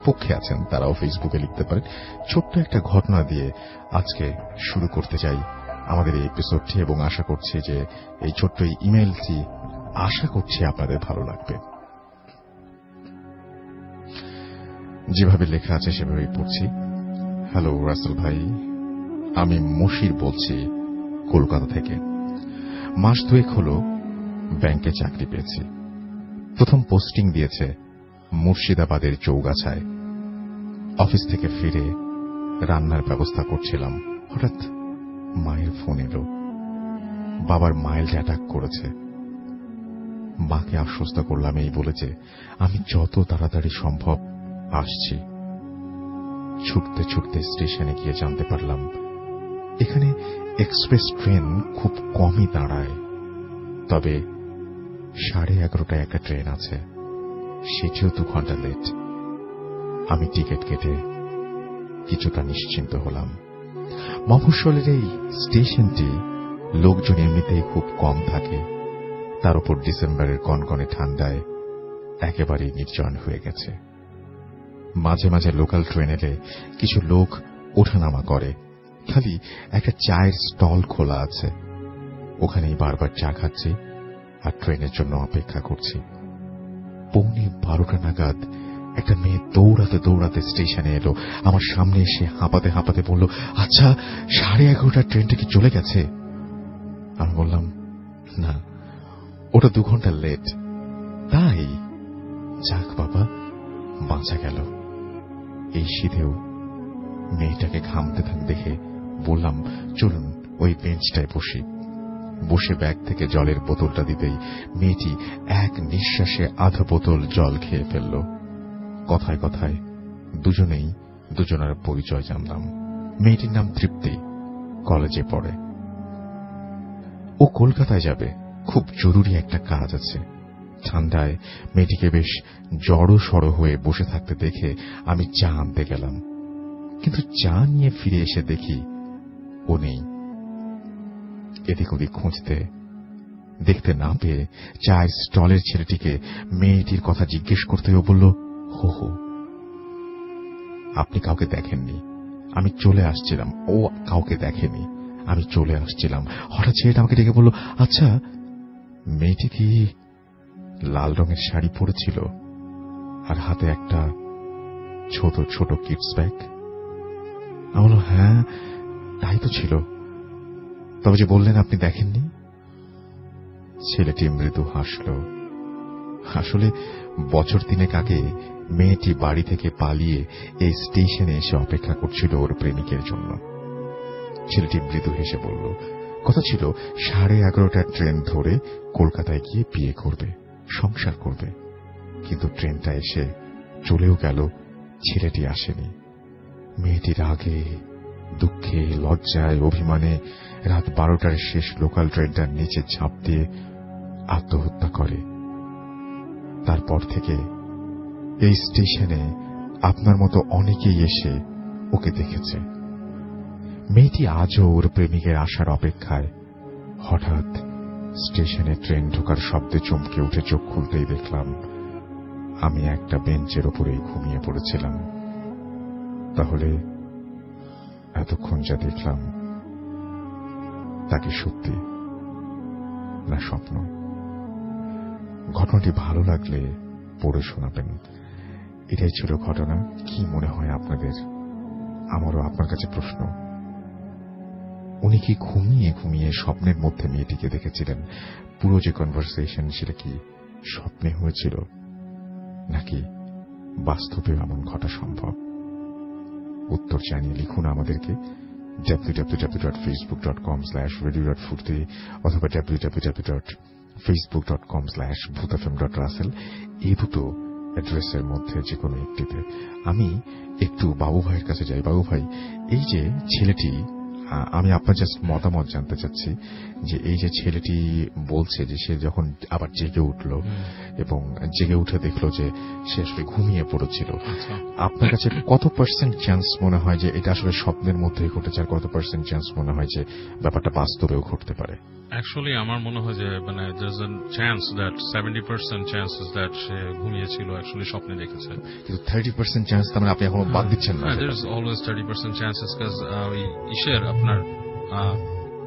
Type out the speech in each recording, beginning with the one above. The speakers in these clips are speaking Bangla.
পক্ষে আছেন তারাও ফেসবুকে লিখতে পারেন। ছোট্ট একটা ঘটনা দিয়ে আজকে শুরু করতে চাই আমাদের এই এপিসোডটি, এবং আশা করছি যে এই ছোট্ট ইমেইলটি আশা করছি আপনাদের ভালো লাগবে। যেভাবে লেখা আছে সেভাবেই পড়ছি। হ্যালো রাসেল ভাই, আমি মশির বলছি কলকাতা থেকে। মাস দুয়েক হলো ব্যাংকে চাকরি পেয়েছি। প্রথম পোস্টিং দিয়েছে মুর্শিদাবাদের চৌগাছায়। অফিস থেকে ফিরে রান্নার ব্যবস্থা করছিলাম, হঠাৎ মায়ের ফোন এলো। বাবার মাইল্ড অ্যাটাক করেছে। মাকে আশ্বস্ত করলাম এই বলে যে আমি যত তাড়াতাড়ি সম্ভব আসছি। ছুটতে ছুটতে স্টেশনে গিয়ে জানতে পারলাম এখানে এক্সপ্রেস ট্রেন খুব কমই দাঁড়ায়, তবে 11:30টায় একটা ট্রেন আছে, সেটিও 2 ঘন্টা লেট। আমি টিকিট কেটে কিছুটা নিশ্চিন্ত হলাম। মফস্বলের এই স্টেশনটি লোকজন এমনিতেই খুব কম থাকে, তার উপর ডিসেম্বরের কনকনে ঠান্ডায় একেবারেই নির্জন হয়ে গেছে। মাঝে মাঝে লোকাল ট্রেন এলে কিছু লোক ওঠানামা করে, খালি একটা চায়ের স্টল খোলা আছে, ওখানেই বারবার চা খাচ্ছি আর ট্রেনের জন্য অপেক্ষা করছি। 11:15 নাগাদ একটা মেয়ে দৌড়াতে দৌড়াতে স্টেশনে এলো। আমার সামনে এসে হাঁপাতে হাঁপাতে বলল, আচ্ছা 11:30টার ট্রেনটা কি চলে গেছে? আমি বললাম, না, ওটা 2 ঘন্টা লেট। তাই? যাক বাবা, বাঁচা গেল। এই শীতেও মেয়েটাকে ঘামতে থাক দেখে বললাম, চলুন ওই বেঞ্চটায় বসি। বসে ব্যাগ থেকে জলের বোতলটা দিতেই মেয়েটি এক নিঃশ্বাসে আধা বোতল জল খেয়ে ফেলল। কথায় কথায় দুজনেই দুজনের পরিচয় জানলাম। মেয়েটির নাম তৃপ্তি, কলেজে পড়ে। ও কলকাতায় যাবে, খুব জরুরি একটা কাজ আছে। ঠান্ডায় মেয়েটিকে বেশ জড়ো সড়ো হয়ে বসে থাকতে দেখে আমি চা আনতে গেলাম, কিন্তু চা নিয়ে ফিরে এসে দেখি ও নেই। এদিক ওদিক খুঁজতে দেখতে না পেয়ে চায়ের স্টলের ছেলেটিকে মেয়েটির কথা জিজ্ঞেস করতেও বলল, হো হো, আপনি কাউকে দেখেননি? আমি চলে আসছিলাম। ও কাউকে দেখেনি, আমি চলে আসছিলাম। হঠাৎ ছেলেটা আমাকে ডেকে বলল, আচ্ছা মেয়েটি কি লাল রঙের শাড়ি পরেছিল আর হাতে একটা ছোট ছোট কিডস ব্যাগ? আমি বললাম, হ্যাঁ তাই তো ছিল। তবে যে বললেন আপনি দেখেননি? ছেলেটি মৃদু হাসল। আসলে বছর 3 আগে মেয়েটি বাড়ি থেকে পালিয়ে এই স্টেশনে এসে অপেক্ষা করছিল ওর প্রেমিকের জন্য। ছেলেটি মৃদু হেসে বলল, কথা ছিল 11:30টার ট্রেন ধরে কলকাতায় গিয়ে বিয়ে করবে, সংসার করবে। কিন্তু ট্রেনটা এসে চলেও গেল, ছেলেটি আসেনি। মেয়েটির রাগে, দুঃখে, লজ্জায়, অভিমানে রাত 12টার শেষ লোকাল ট্রেনটার নিচে ঝাঁপ দিয়ে আত্মহত্যা করে। তারপর থেকে এই স্টেশনে আপনার মতো অনেকেই এসে ওকে দেখেছে। মেয়েটি আজও ওর প্রেমিকের আসার অপেক্ষায়। হঠাৎ স্টেশনে ট্রেন ঢোকার শব্দে চমকে উঠে চোখ খুলতেই দেখলাম আমি একটা বেঞ্চের ওপরেই ঘুমিয়ে পড়েছিলাম। তাহলে এতক্ষণ যা দেখলাম তা কি সত্যি না স্বপ্ন? ঘটনাটি ভালো লাগলে পড়ে শোনাবেন। এটাই ছিল ঘটনা। কি মনে হয় আপনাদের? আমারও আপনার কাছে প্রশ্ন, উনি কি ঘুমিয়ে ঘুমিয়ে স্বপ্নের মধ্যে মেয়েটিকে দেখেছিলেন? পুরো যে কনভারসেশন সেটা কি স্বপ্নে হয়েছিল, নাকি বাস্তবে এমন ঘটা সম্ভব? উত্তর জানিয়ে লিখুন আমাদেরকে www.facebook.com/radio.furti অথবা www.facebook.com/bhutfm.russell, এই দুটো অ্যাড্রেসের মধ্যে যে কোনো একটিতে। আমি একটু বাবু ভাইয়ের কাছে যাই। বাবু ভাই, এই যে ছেলেটি আমি আপনার জাস্ট মতামত জানতে চাচ্ছি যে এই যে ছেলেটি বলছে যে সে যখন আবার জেগে উঠল এবং জেগে উঠে দেখলো যে সে আসলে ঘুমিয়ে পড়েছিল, আপনার কাছে কত পার্সেন্ট চান্স মনে হয় যে এটা আসলে স্বপ্নের মধ্যেই ঘটেছে, আর কত পার্সেন্ট চান্স মনে হয় যে ব্যাপারটা বাস্তবেও ঘটতে পারে? অ্যাকচুয়ালি আমার মনে হয় যে মানে there's a chance that 70% chances that সে ঘুমিয়েছিল, অ্যাকচুয়ালি স্বপ্নে দেখেছে। কিন্তু 30% চান্স তার মানে আপনি এখনো বাদ দিচ্ছেন না? There's always 30% chances because ওই ঈশের আপনার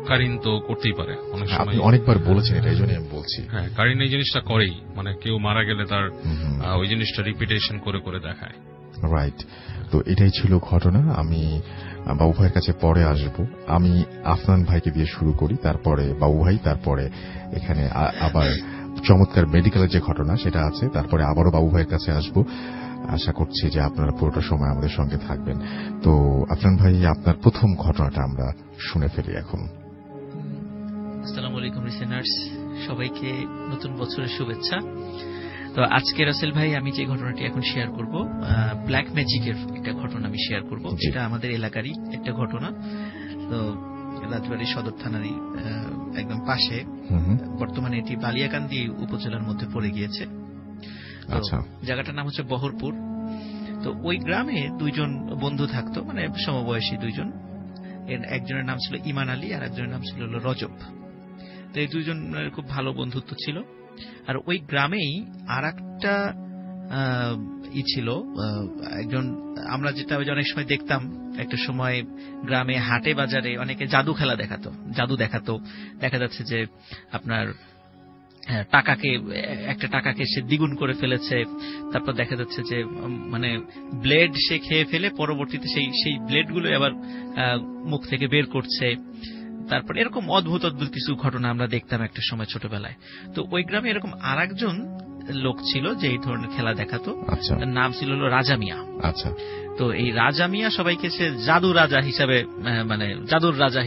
কারিন তো করতেই পারে অনেক সময়। আপনি অনেকবার বলেছেন এটা, এই জন্য আমি বলছি। হ্যাঁ, কারিন এই জিনিসটা করেই, মানে কেউ মারা গেলে তার ওই জিনিসটা রিপিটেশন করে করে দেখায়। রাইট। তো এটাই ছিল ঘটনা। আমি বাবু ভাইয়ের কাছে পরে আসব। আমি আফনান ভাইকে দিয়ে শুরু করি, তারপরে বাবু ভাই, তারপরে এখানে আবার চমৎকার মেডিকেলের যে ঘটনা সেটা আছে, তারপরে আবারও বাবু ভাইয়ের কাছে আসব। আশা করছি যে আপনারা পুরোটা সময় আমাদের সঙ্গে থাকবেন। তো আফনান ভাই, আপনার প্রথম ঘটনাটা আমরা শুনে ফেলি এখন। আসসালামু আলাইকুম লিসেনার্স, সবাইকে নতুন বছরের শুভেচ্ছা। তো আজকে রাসেল ভাই আমি যে ঘটনাটি এখন শেয়ার করব, ব্ল্যাক ম্যাজিকের একটা ঘটনা আমি শেয়ার করব। এটা আমাদের এলাকারই একটা ঘটনা। তো রাজবাড়ী সদর থানারই একদম পাশে, বর্তমানে এটি বালিয়াকান্দি উপজেলার মধ্যে পড়ে গিয়েছে। জায়গাটার নাম হচ্ছে বহরপুর। তো ওই গ্রামে দুইজন বন্ধু থাকতো, মানে সমবয়সী দুইজন। একজনের নাম ছিল ইমান আলী আর একজনের নাম ছিল রজব। তো এই দুইজন খুব ভালো বন্ধুত্ব ছিল। আর ওই গ্রামেই আর একটা ছিল একজন, আমরা যেটা অনেক সময় দেখতাম একটা সময় গ্রামে হাটে বাজারে অনেকে জাদু খেলা দেখাতো। দেখা যাচ্ছে যে আপনার একটা টাকাকে সে দ্বিগুণ করে ফেলেছে। তারপর দেখা যাচ্ছে যে মানে ব্লেড সে খেয়ে ফেলে পরবর্তীতে সেই ব্লেডগুলো আবার মুখ থেকে বের করছে। তারপর এরকম অদ্ভুত কিছু ঘটনা আমরা দেখতাম একটা সময় ছোটবেলায়। তো ওই গ্রামে এরকম আরেকজন লোক ছিল যে এই ধরনের খেলা দেখাতো। তার নাম ছিল রাজা মিয়া। আচ্ছা। তো এই রাজা মিয়া সবাইকে সে জাদুর রাজা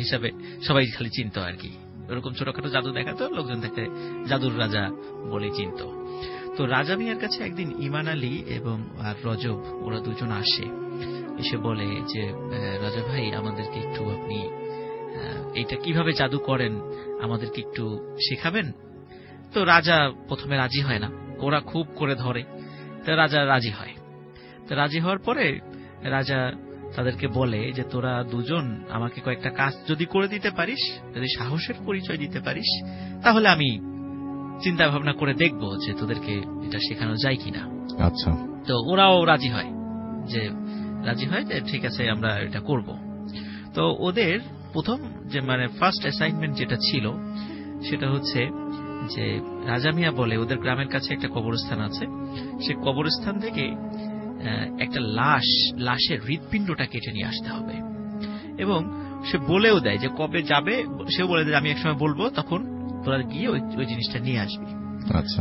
হিসাবে সবাই খালি চিনতো আর কি। ওরকম ছোটখাটো জাদু দেখাতো, লোকজন তাকে জাদুর রাজা বলে চিনত। তো রাজা মিয়ার কাছে একদিন ইমান আলী এবং আর রজব ওরা দুজন আসে, এসে বলে যে রাজা ভাই, আমাদেরকে একটু আপনি এটা কিভাবে জাদু করেন আমাদেরকে একটু শেখাবেন। তো রাজা প্রথমে রাজি হয় না, ওরা খুব করে ধরে। তো রাজা রাজি হয়। তো রাজি হওয়ার পরে রাজা তাদেরকে বলে যে তোরা দুজন আমাকে কয়েকটা কাজ যদি করে দিতে পারিস, যদি সাহসের পরিচয় দিতে পারিস, তাহলে আমি চিন্তা ভাবনা করে দেখব যে তোদেরকে এটা শেখানো যায় কিনা। আচ্ছা। তো ওরাও রাজি হয় যে ঠিক আছে আমরা এটা করব। তো ওদের প্রথম যে মানে ফার্স্ট অ্যাসাইনমেন্ট যেটা ছিল সেটা হচ্ছে যে রাজা মিয়া বলে ওদের গ্রামের কাছে একটা কবরস্থান আছে, সে কবরস্থান থেকে একটা লাশের হৃৎপিণ্ডটা কেটে নিয়ে আসতে হবে। এবং সে বলেও দেয় যে কবে যাবে, সেও বলে দেয় আমি একসময় বলবো, তখন তোরা গিয়ে ওই জিনিসটা নিয়ে আসবি।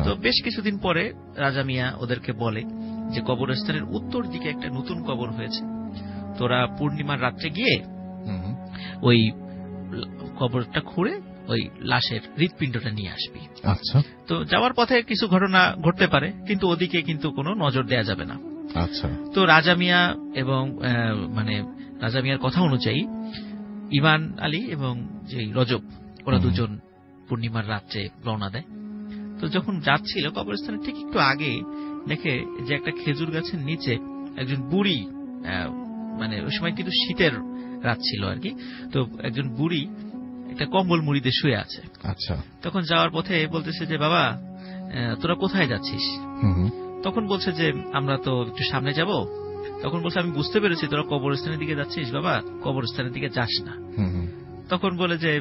তো বেশ কিছুদিন পরে রাজা মিয়া ওদেরকে বলে যে কবরস্থানের উত্তর দিকে একটা নতুন কবর হয়েছে, তোরা পূর্ণিমার রাত্রে গিয়ে ওই কবরটা খুঁড়ে ওই লাশের হৃৎপিণ্ডটা নিয়ে আসবি। আচ্ছা। তো যাওয়ার পথে কিছু ঘটনা ঘটতে পারে, কিন্তু ওদিকে কিন্তু কোনো নজর দেয়া যাবে না। আচ্ছা। তো রাজা মিয়া এবং মানে রাজা মিয়ার কথা অনুযায়ী ইমান আলী এবং যে রজব ওরা দুজন পূর্ণিমার রাত্রে রওনা দেয়। তো যখন যাচ্ছিল কবরস্থানের ঠিক একটু আগে দেখে যে একটা খেজুর গাছের নিচে একজন বুড়ি, মানে ওই সময় কিন্তু শীতের রাত ছিল আর কি, তো একজন বুড়ি একটা কম্বল মুড়িতে শুয়ে আছে। আচ্ছা। তখন যাওয়ার পথে বলতেছে যে বাবা তোরা কোথায় যাচ্ছিস? তখন বলছে যে আমরা তো একটু সামনে যাব। তখন বলছে আমি বুঝতে পেরেছি তোরা কবরস্থানের দিকে যাচ্ছিস, বাবা কবরস্থানের দিকে যাস না। তখন বলে যে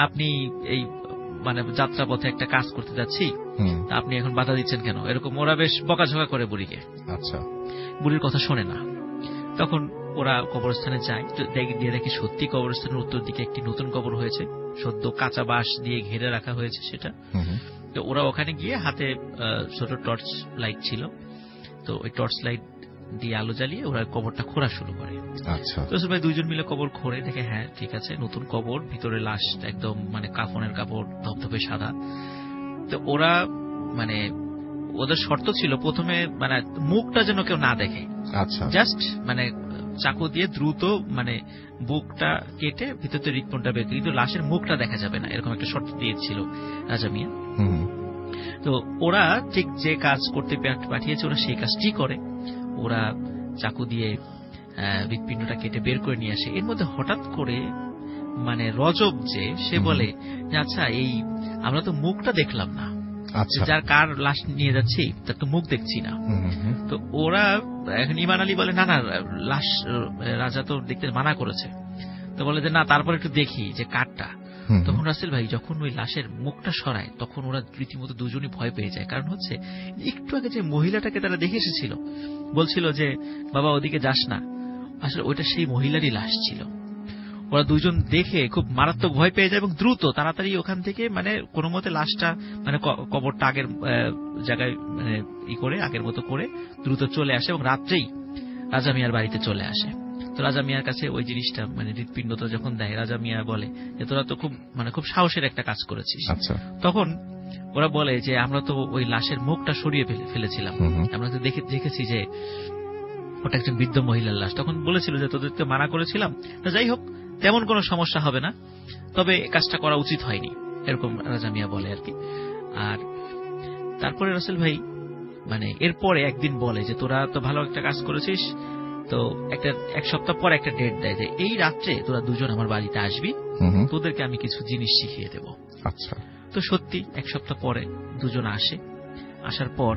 আপনি এই মানে যাত্রা পথে একটা কাজ করতে যাচ্ছি, আপনি এখন বাধা দিচ্ছেন কেন? এরকম ওরা বেশ বকাঝকা করে বুড়িকে। আচ্ছা। বুড়ির কথা শোনে না। তখন ওরা কবরস্থানে যায়, দিয়ে দেখে সত্যি কবরস্থানের উত্তর দিকে একটি নতুন কবর হয়েছে, সদ্য কাঁচা বাঁশ দিয়ে ঘিরে রাখা হয়েছে সেটা। তো ওরা ওখানে গিয়ে হাতে ছোট টর্চ লাইট ছিল, তো ওই টর্চ লাইট দিয়ে আলো জ্বালিয়ে ওরা কবরটা খোঁড়া শুরু করে। আচ্ছা। তো সবাই দুইজন মিলে কবর খোঁড়ে, দেখে হ্যাঁ ঠিক আছে নতুন কবর, ভিতরে লাশ একদম মানে কাফনের কাপড় ধপধপে সাদা। তো ওরা মানে ওদের শর্ত ছিল প্রথমে মানে মুখটা যেন কেউ না দেখে। আচ্ছা। জাস্ট মানে চাকু দিয়ে দ্রুত মানে বুকটা কেটে ভিতরে হৃৎপিণ্ডটা বের করে, কিন্তু লাশের মুখটা দেখা যাবে না, এরকম একটা শর্ত দিয়েছিল রাজা মিয়া। তো ওরা ঠিক যে কাজ করতে পাঠিয়েছে ওরা সেই কাজটি করে। ওরা চাকু দিয়ে হৃৎপিণ্ডটা কেটে বের করে নিয়ে আসে। এর মধ্যে হঠাৎ করে মানে রজব যে সে বলে যে আচ্ছা এই আমরা তো মুখটা দেখলাম না, যার কার লাশ নিয়ে যাচ্ছি তার তো মুখ দেখছি না। তো ওরা এখন ইমান আলী বলে না না লাশ রাজা তো দেখতে মানা করেছে। তো বলে যে না তারপর একটু দেখি যে কারটা। তখন রাসেল ভাই যখন ওই লাশের মুখটা সরায় তখন ওরা রীতিমতো দুজনই ভয় পেয়ে যায়। কারণ হচ্ছে একটু আগে যে মহিলাটাকে তারা দেখে এসেছিল, বলছিল যে বাবা ওদিকে যাস না, আসলে ওইটা সেই মহিলারই লাশ ছিল। ওরা দুজন দেখে খুব মারাত্মক ভয় পেয়ে যায় এবং দ্রুত তাড়াতাড়ি ওখান থেকে মানে কোনো মতে লাশটা মানে কবরটা আগের জায়গায় মানে করে আগের মতো করে দ্রুত চলে আসে এবং রাত্রেই রাজা মিয়ার বাড়িতে চলে আসে। তো রাজা মিয়ার কাছে ওই জিনিসটা মানে হৃৎপিণ্ডটা যখন দেয়, রাজা মিয়া বলে যে তোরা তো খুব সাহসের একটা কাজ করেছিস। তখন ওরা বলে যে আমরা তো ওই লাশের মুখটা সরিয়ে ফেলেছিলাম, আমরা তো দেখেছি যে ওটা একজন বৃদ্ধ মহিলার লাশ। তখন বলেছিল যে তোদের তো মানা করেছিলাম, যাই হোক তেমন কোনো সমস্যা হবে না, তবে কাজটা করা উচিত হয়নি, এরকম রাজা মিয়া বলে আর কি। আর তারপরে রাসেল ভাই মানে এরপরে একদিন বলে যে তোরা তো ভালো একটা কাজ করেছিস, তো এক সপ্তাহ পর একটা ডেট দেয় যে এই রাত্রে তোরা দুজন আমার বাড়িতে আসবি, তোদেরকে আমি কিছু জিনিস শিখিয়ে দেব। আচ্ছা। তো সত্যি এক সপ্তাহ পরে দুজন আসে। আসার পর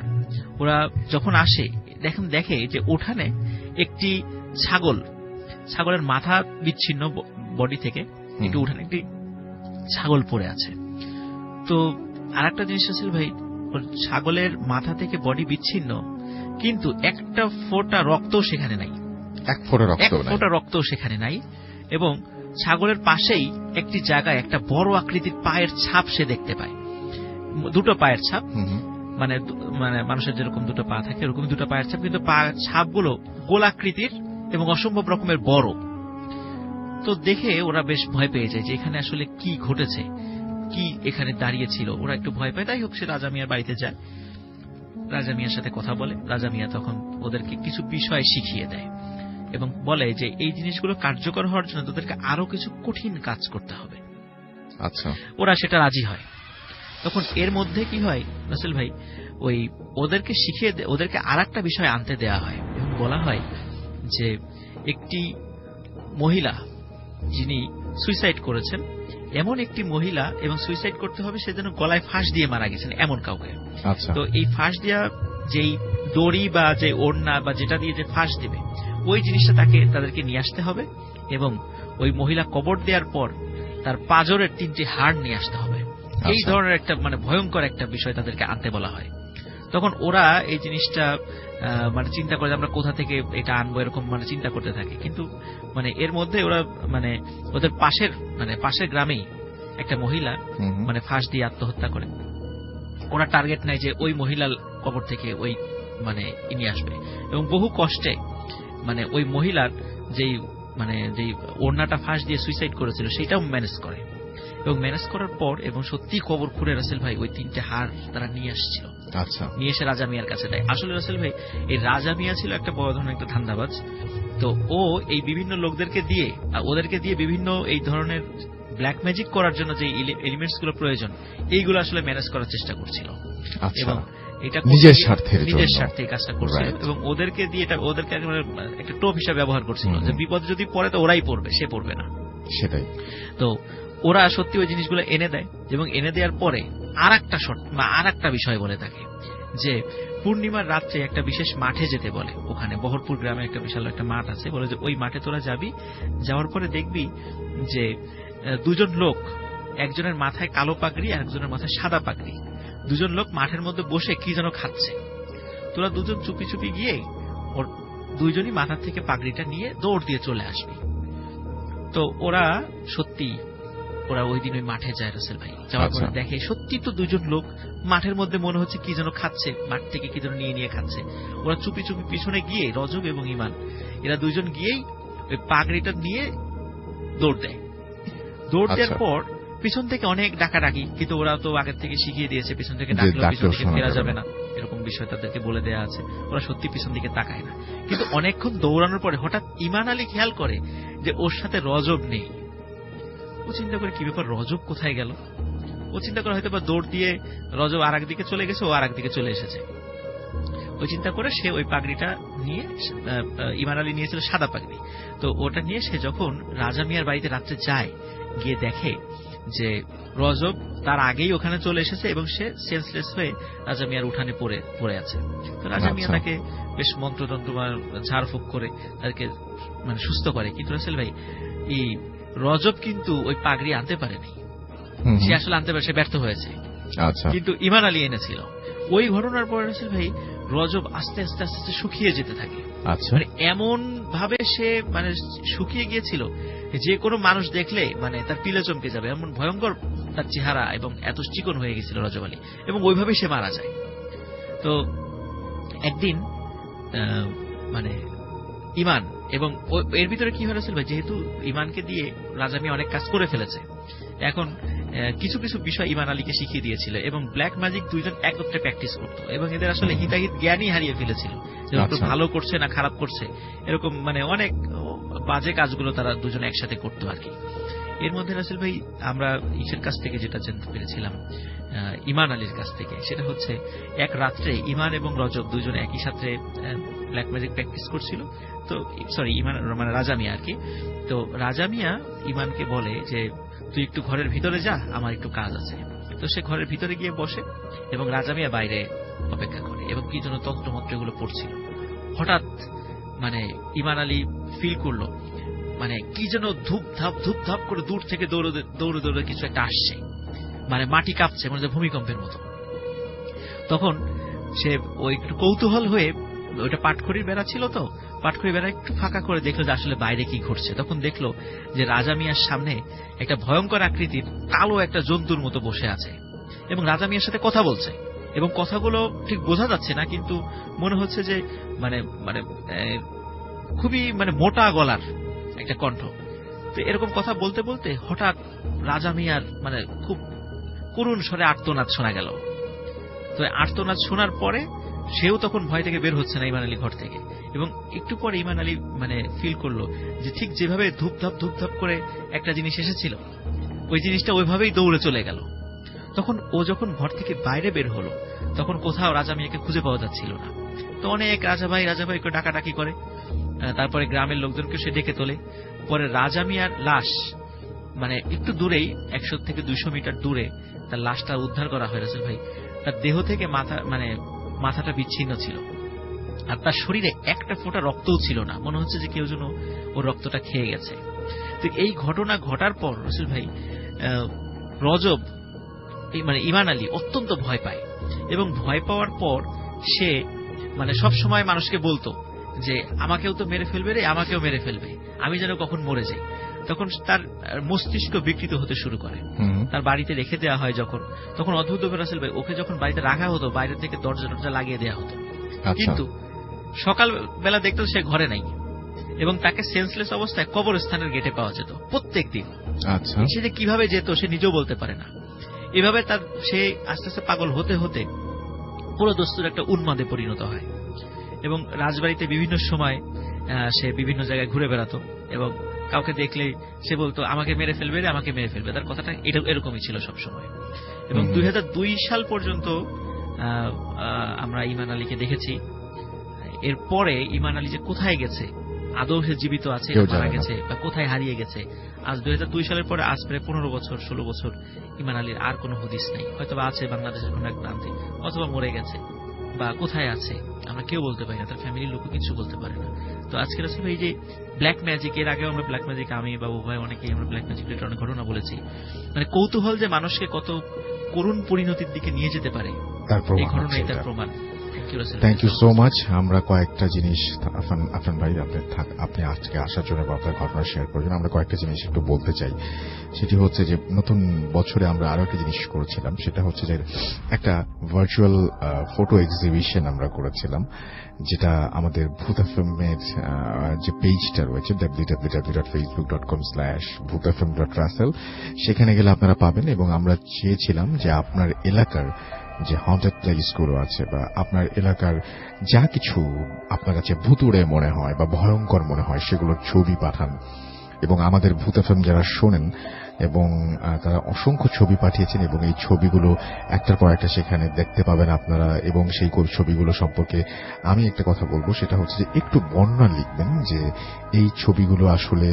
ওরা যখন আসে দেখে যে ওখানে একটি ছাগলের মাথা বিচ্ছিন্ন বডি থেকে একটু উঠানে একটি ছাগল পড়ে আছে। তো আরেকটা জিনিস আসলে ভাই, ছাগলের মাথা থেকে বডি বিচ্ছিন্ন কিন্তু একটা ফোঁটা রক্তও সেখানে নাই, এক ফোঁটা রক্তও সেখানে নাই। এবং ছাগলের পাশেই একটি জায়গায় একটা বড় আকৃতির পায়ের ছাপ সে দেখতে পায়, দুটো পায়ের ছাপ, মানে মানুষের যেরকম দুটো পা থাকে এরকম দুটো পায়ের ছাপ, কিন্তু পায়ের ছাপগুলো গোলাকৃতির এবং অসম্ভব রকমের বড়। তো দেখে ওরা বেশ ভয় পেয়ে যায় যে এখানে আসলে কি ঘটেছে, কি এখানে দাঁড়িয়েছিল। ওরা একটু ভয় পায়। তাই হোক সে রাজা মিয়ার বাড়িতে যায়, রাজা মিয়ার সাথে কথা বলে। রাজা মিয়া তখন ওদেরকে কিছু বিষয় শিখিয়ে দেয় এবং বলে যে এই জিনিসগুলো কার্যকর হওয়ার জন্য তোদেরকে আরো কিছু কঠিন কাজ করতে হবে। আচ্ছা। ওরা সেটা রাজি হয়। তখন এর মধ্যে কি হয় রাসেল ভাই, ওই ওদেরকে শিখিয়ে ওদেরকে আর একটা বিষয় আনতে দেওয়া হয় এবং বলা হয় যে একটি মহিলা যিনি সুইসাইড করেছেন, এমন একটি মহিলা, এবং সুইসাইড করতে হবে সেজন্য গলায় ফাঁস দিয়ে মারা গেছেন এমন কাউকে। তো এই ফাঁস দেওয়া যেই দড়ি বা যে ওড়না বা যেটা দিয়ে যে ফাঁস দেবে ওই জিনিসটা তাদেরকে নিয়ে আসতে হবে এবং ওই মহিলা কবর দেওয়ার পর তার পাঁজরের 3টি হাড় নিয়ে আসতে হবে। এই ধরনের একটা মানে ভয়ঙ্কর একটা বিষয় তাদেরকে আনতে বলা হয়। তখন ওরা এই জিনিসটা মানে চিন্তা করে আমরা কোথা থেকে এটা আনবো এরকম মানে চিন্তা করতে থাকে। কিন্তু মানে এর মধ্যে ওরা মানে ওদের পাশের গ্রামেই একটা মহিলা মানে ফাঁস দিয়ে আত্মহত্যা করে। ওরা টার্গেট নেয় যে ওই মহিলার কবর থেকে ওই মানে নিয়ে আসবে এবং বহু কষ্টে মানে ওই মহিলার যেই ওড়নাটা ফাঁস দিয়ে সুইসাইড করেছিল সেটাও ম্যানেজ করে এবং ম্যানেজ করার পর এবং সত্যি কবর খুঁড়ে রাসেল ভাই ওই 3টে হাড় তারা নিয়ে আসছিল। আচ্ছা। নিয়ে এসে রাজা মিয়ার কাছে দেয়। আসলে রাসেল ভাই এই রাজা মিয়া ছিল একটা বড় ধরনের একটা ধান্দাবাজ। তো ও এই বিভিন্ন লোকদেরকে দিয়ে ওদেরকে দিয়ে বিভিন্ন এই ধরনের ব্ল্যাক ম্যাজিক করার জন্য যে এলিমেন্টস গুলো প্রয়োজন এইগুলো আসলে ম্যানেজ করার চেষ্টা করছিল এবং এটা নিজের স্বার্থে কাজটা করছিল এবং ওদেরকে দিয়ে ওদেরকে একটা টোপ হিসাবে ব্যবহার করছিল যে বিপদ যদি পড়ে তো ওরাই পড়বে, সে পড়বে না। সেটাই। তো ওরা সত্যি ওই জিনিসগুলো এনে দেয় এবং এনে দেওয়ার পরে আর একটা বিষয় বলে থাকে যে পূর্ণিমার রাত্রে একটা বিশেষ মাঠে যেতে বলে। ওখানে বহরপুর গ্রামে একটা বিশাল একটা মাঠ আছে, বলে যে ওই মাঠে তোরা যাবি, যাওয়ার পরে দেখবি যে দুজন লোক, একজনের মাথায় কালো পাগড়ি আর একজনের মাথায় সাদা পাগড়ি, দুজন লোক মাঠের মধ্যে বসে কি যেন খাচ্ছে। তোরা দুজন চুপি চুপি গিয়ে ওর দুইজনই মাথা থেকে পাগড়িটা নিয়ে দৌড় দিয়ে চলে আসবি। তো ওরা ওই দিন ওই মাঠে যায় রাসেল ভাই। যাওয়ার পরে দেখে সত্যি তো দুজন লোক মাঠের মধ্যে মনে হচ্ছে কি যেন খাচ্ছে, মাঠ থেকে কি যেন নিয়ে খাচ্ছে। ওরা চুপি চুপি পিছনে গিয়ে রজব এবং ইমান এরা দুজন গিয়েই ওই পাগড়িটা নিয়ে দৌড় দেয়। দৌড় দেওয়ার পর পিছন থেকে অনেক ডাকাডাকি, কিন্তু ওরা তো আগের থেকে শিখিয়ে দিয়েছে পিছন থেকে ডাকলেও পিছন থেকে ফেরা যাবে না। এরকম বিষয় তাদেরকে বলে দেয়া আছে, ওরা সত্যি পিছন দিকে তাকায় না। কিন্তু অনেকক্ষণ দৌড়ানোর পরে হঠাৎ ইমান আলী খেয়াল করে যে ওর সাথে রজব নেই। ও চিন্তা করে কি ব্যাপার, রজব কোথায় গেল। ও চিন্তা করে হয়তো বা দৌড় দিয়ে রজব আর একদিকে চলে গেছে, ও আর একদিকে চলে এসেছে। ওই চিন্তা করে সে ওই পাগড়িটা নিয়ে, ইমান আলী নিয়েছিল সাদা পাগড়ি, তো ওটা নিয়ে সে যখন রাজা মিয়ার বাড়িতে রাত্রে যায়, গিয়ে দেখে যে রজব তার আগেই ওখানে চলে এসেছে এবং সে সেন্সলেস হয়ে রাজা মিয়ার উঠানে পড়ে আছে। তো রাজা মিয়া তাকে বেশ মন্ত্রতন্ত্র ঝাড়ফুঁক করে তাদেরকে মানে সুস্থ করে। কিন্তু রাসেল ভাই, এই রজব কিন্তু ওই পাগড়ি আনতে পারেনি, সে আসলে আনতে পারে, সে ব্যর্থ হয়েছে। কিন্তু ইমান আলী এনেছিল। ওই ঘটনার পরে রাসেল ভাই রজব আস্তে আস্তে আস্তে আস্তে শুকিয়ে যেতে থাকে। মানে এমন ভাবে সে মানে শুকিয়ে গিয়েছিল যে কোনো মানুষ দেখলে মানে তার পিলে চমকে যাবে, এমন ভয়ঙ্কর তার চেহারা, এবং এত চিকন হয়ে গেছিল রজব আলী, এবং ওইভাবেই সে মারা যায়। তো একদিন মানে ইমান এবং এর ভিতরে কি হয়েছিল ভাই, যেহেতু ইমানকে দিয়ে রাজা মিয়া অনেক কাজ করে ফেলেছে, এখন কিছু কিছু বিষয় ইমান আলীকে শিখিয়ে দিয়েছিল, এবং ব্ল্যাক ম্যাজিক দুইজন একত্রে প্র্যাকটিস করতো, এবং এদের আসলে হিতাহিত জ্ঞানই হারিয়ে ফেলেছিল, যে ভালো করছে না খারাপ করছে, এরকম মানে অনেক বাজে কাজগুলো তারা দুজন একসাথে করতো আর কি। এর মধ্যে রাসেল ভাই আমরা ইসের কাছ থেকে যেটা জানতে পেরেছিলাম, ইমান আলীর কাছ থেকে, সেটা হচ্ছে এক রাত্রে ইমান এবং রজব দুজন একই সাথে ব্ল্যাক ম্যাজিক প্র্যাকটিস করছিল। তো সরি, ইমান মানে রাজা মিয়া আর কি। তো রাজা মিয়া ইমানকে বলে যে তুই একটু ঘরের ভিতরে যা, আমার একটু কাজ আছে। তো সে ঘরের ভিতরে গিয়ে বসে এবং রাজা মিয়া বাইরে অপেক্ষা করে, এবং কি যেন তন্ত্রমন্ত্র এগুলো পড়ছিল। হঠাৎ মানে ইমান আলী ফিল করলো মানে কি যেন ধূপ ধাপ করে দূর থেকে দৌড়ে দৌড়ে কিছু একটা আসছে, মানে মাটি কাঁপছে, মানে ভূমিকম্পের মতো। তখন সে ওই একটু কৌতূহল হয়ে, ওইটা পাটখড়ির বেড়া ছিল, তো পাটখড়ির বেড়া একটু ফাঁকা করে দেখলো যে আসলে বাইরে কি ঘটছে। তখন দেখলো যে রাজা মিয়ার সামনে একটা ভয়ঙ্কর আকৃতির কালো একটা জন্তুর মতো বসে আছে, এবং রাজা মিয়ার সাথে কথা বলছে, এবং কথাগুলো ঠিক বোঝা যাচ্ছে না, কিন্তু মনে হচ্ছে যে মানে মানে খুবই মানে মোটা গলার একটা কণ্ঠ। তো এরকম কথা বলতে বলতে হঠাৎ রাজা মিয়ার মানে খুব করুণ স্বরে আর্তনাদ শোনা গেল। তো আর্তনাদ শোনার পরে সেও তখন ভয় থেকে বের হচ্ছে না ইমান আলী ঘর থেকে, এবং একটু পরে ইমান আলী মানে ফিল করলো যে ঠিক যেভাবে ধূপধাপ করে একটা জিনিস এসেছিল, ওই জিনিসটা ওইভাবেই দৌড়ে চলে গেল। তখন ও যখন ঘর থেকে বাইরে বের হলো, তখন কোথাও রাজা মিয়াকে খুঁজে পাওয়া যাচ্ছিল না। তো অনেক রাজা ভাই করে ডাকাডাকি করে, তারপরে গ্রামের লোকজনকে সে ডেকে তোলে। পরে রাজা মিয়ার লাশ মানে একটু দূরেই 100 থেকে 200 মিটার দূরে তার লাশটা উদ্ধার করা হয় রাসেল ভাই। তার দেহ থেকে মাথাটা বিচ্ছিন্ন ছিল, আর তার শরীরে একটা ফোঁটা রক্তও ছিল না, মনে হচ্ছে যে কেউ যেন ওর রক্তটা খেয়ে গেছে। তো এই ঘটনা ঘটার পর রাসেল ভাই রজব মানে ইমান আলী অত্যন্ত ভয় পায়, এবং ভয় পাওয়ার পর সে মানে সব সময় মানুষকে বলতো যে আমাকেও তো মেরে ফেলবে রে, আমাকেও মেরে ফেলবে, আমি যেন কখন মরে যাই। তখন তার মস্তিষ্ক বিকৃত হতে শুরু করে। তার বাড়িতে রেখে দেওয়া হয় যখন, তখন অদ্ভুত রাসেল ভাই ওকে যখন বাড়িতে রাখা হতো, বাইরে থেকে দরজা লাগিয়ে দেওয়া হতো, কিন্তু সকাল বেলা দেখতো সে ঘরে নাই, এবং তাকে সেন্সলেস অবস্থায় কবরস্থানের গেটে পাওয়া যেত প্রত্যেক দিন। সে যে কিভাবে যেত সে নিজেও বলতে পারে না। এভাবে তার সে আস্তে আস্তে পাগল হতে হতে পুরো দস্তুর একটা উন্মাদে পরিণত হয়, এবং রাজবাড়িতে বিভিন্ন সময় সে বিভিন্ন জায়গায় ঘুরে বেড়াতো, এবং কাউকে দেখলেই সে বলতো আমাকে মেরে ফেলবে রে, আমাকে মেরে ফেলবে। তার কথাটা এরকমই ছিল সব সময়। এবং 2002 সাল পর্যন্ত আমরা ইমান আলীকে দেখেছি। এরপরে ইমান আলী যে কোথায় গেছে, আদৌ সে জীবিত আছে, মারা গেছে, বা কোথায় হারিয়ে গেছে, আজ 2002 সালের পরে আজ প্রায় 15 বছর 16 বছর ইমান আলীর আর কোনো হদিস নেই। হয়তো আছে বাংলাদেশের কোনো এক প্রান্তে, অথবা মরে গেছে, বা কোথায় আছে আমরা কেউ বলতে পারি না, তার ফ্যামিলির লোকও কিছু বলতে পারে না। তো আজকে রাসেল ভাই যে ব্ল্যাক ম্যাজিক, এর আগেও আমরা ব্ল্যাক ম্যাজিক, আমি বা উভয় অনেকেই আমরা ব্ল্যাক ম্যাজিক রিলেটেড অনেক ঘটনা বলেছি, মানে কৌতূহল যে মানুষকে কত করুণ পরিণতির দিকে নিয়ে যেতে পারে, এই ঘটনাই তার প্রমাণ। Thank you so much. আমরা কয়েকটা জিনিস আফরান ভাই আপনি আজকে আসার জন্য বা আপনার ঘটনা শেয়ার করার জন্য আমরা কয়েকটা জিনিস একটু বলতে চাই। সেটি হচ্ছে যে নতুন বছরে আমরা আরো একটা জিনিস করেছিলাম, সেটা হচ্ছে যে একটা ভার্চুয়াল ফটো এক্সিবিশন আমরা করেছিলাম, যেটা আমাদের ভূত এফএমের যে পেজটা রয়েছে www.facebook.com/bhutfm.russell, সেখানে গেলে আপনারা পাবেন। এবং আমরা চেয়েছিলাম যে আপনার এলাকার যে হন্টেড প্লেসগুলো আছে বা আপনার এলাকার যা কিছু আপনার কাছে ভুতুড়ে মনে হয় বা ভয়ঙ্কর মনে হয় সেগুলোর ছবি পাঠান। এবং আমাদের ভূত এফএম যারা শোনেন এবং তারা অসংখ্য ছবি পাঠিয়েছেন এবং এই ছবিগুলো একটার পর একটা সেখানে দেখতে পাবেন আপনারা। এবং সেই ছবিগুলো সম্পর্কে আমি একটা কথা বলবো, সেটা হচ্ছে যে একটু বর্ণনা লিখবেন যে এই ছবিগুলো আসলে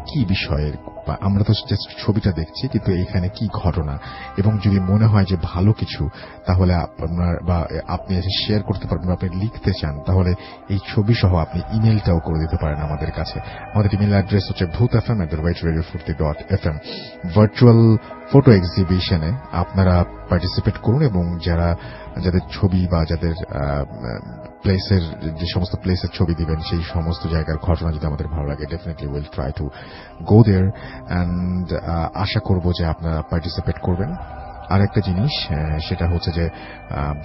কি বিষয়ের, বা আমরা তো জাস্ট ছবিটা দেখছি কিন্তু এখানে কি ঘটনা। এবং যদি মনে হয় যে ভালো কিছু তাহলে আপনার বা আপনি এসে শেয়ার করতে পারবেন, আপনি লিখতে চান তাহলে এই ছবি সহ আপনি ইমেলটাও করে দিতে পারেন আমাদের কাছে। আমাদের ইমেল অ্যাড্রেস হচ্ছে bhutfm@radio40.fm। ভার্চুয়াল ফটো এক্সিবিশনে আপনারা পার্টিসিপেট করুন এবং যাদের ছবি বা যাদের প্লেসের যে সমস্ত প্লেসের ছবি দিবেন সেই সমস্ত জায়গার ঘটনা যদি আমাদের ভালো লাগে, definitely will try to go there and আশা করব যে আপনারা পার্টিসিপেট করবেন। আরেকটা জিনিস সেটা হচ্ছে যে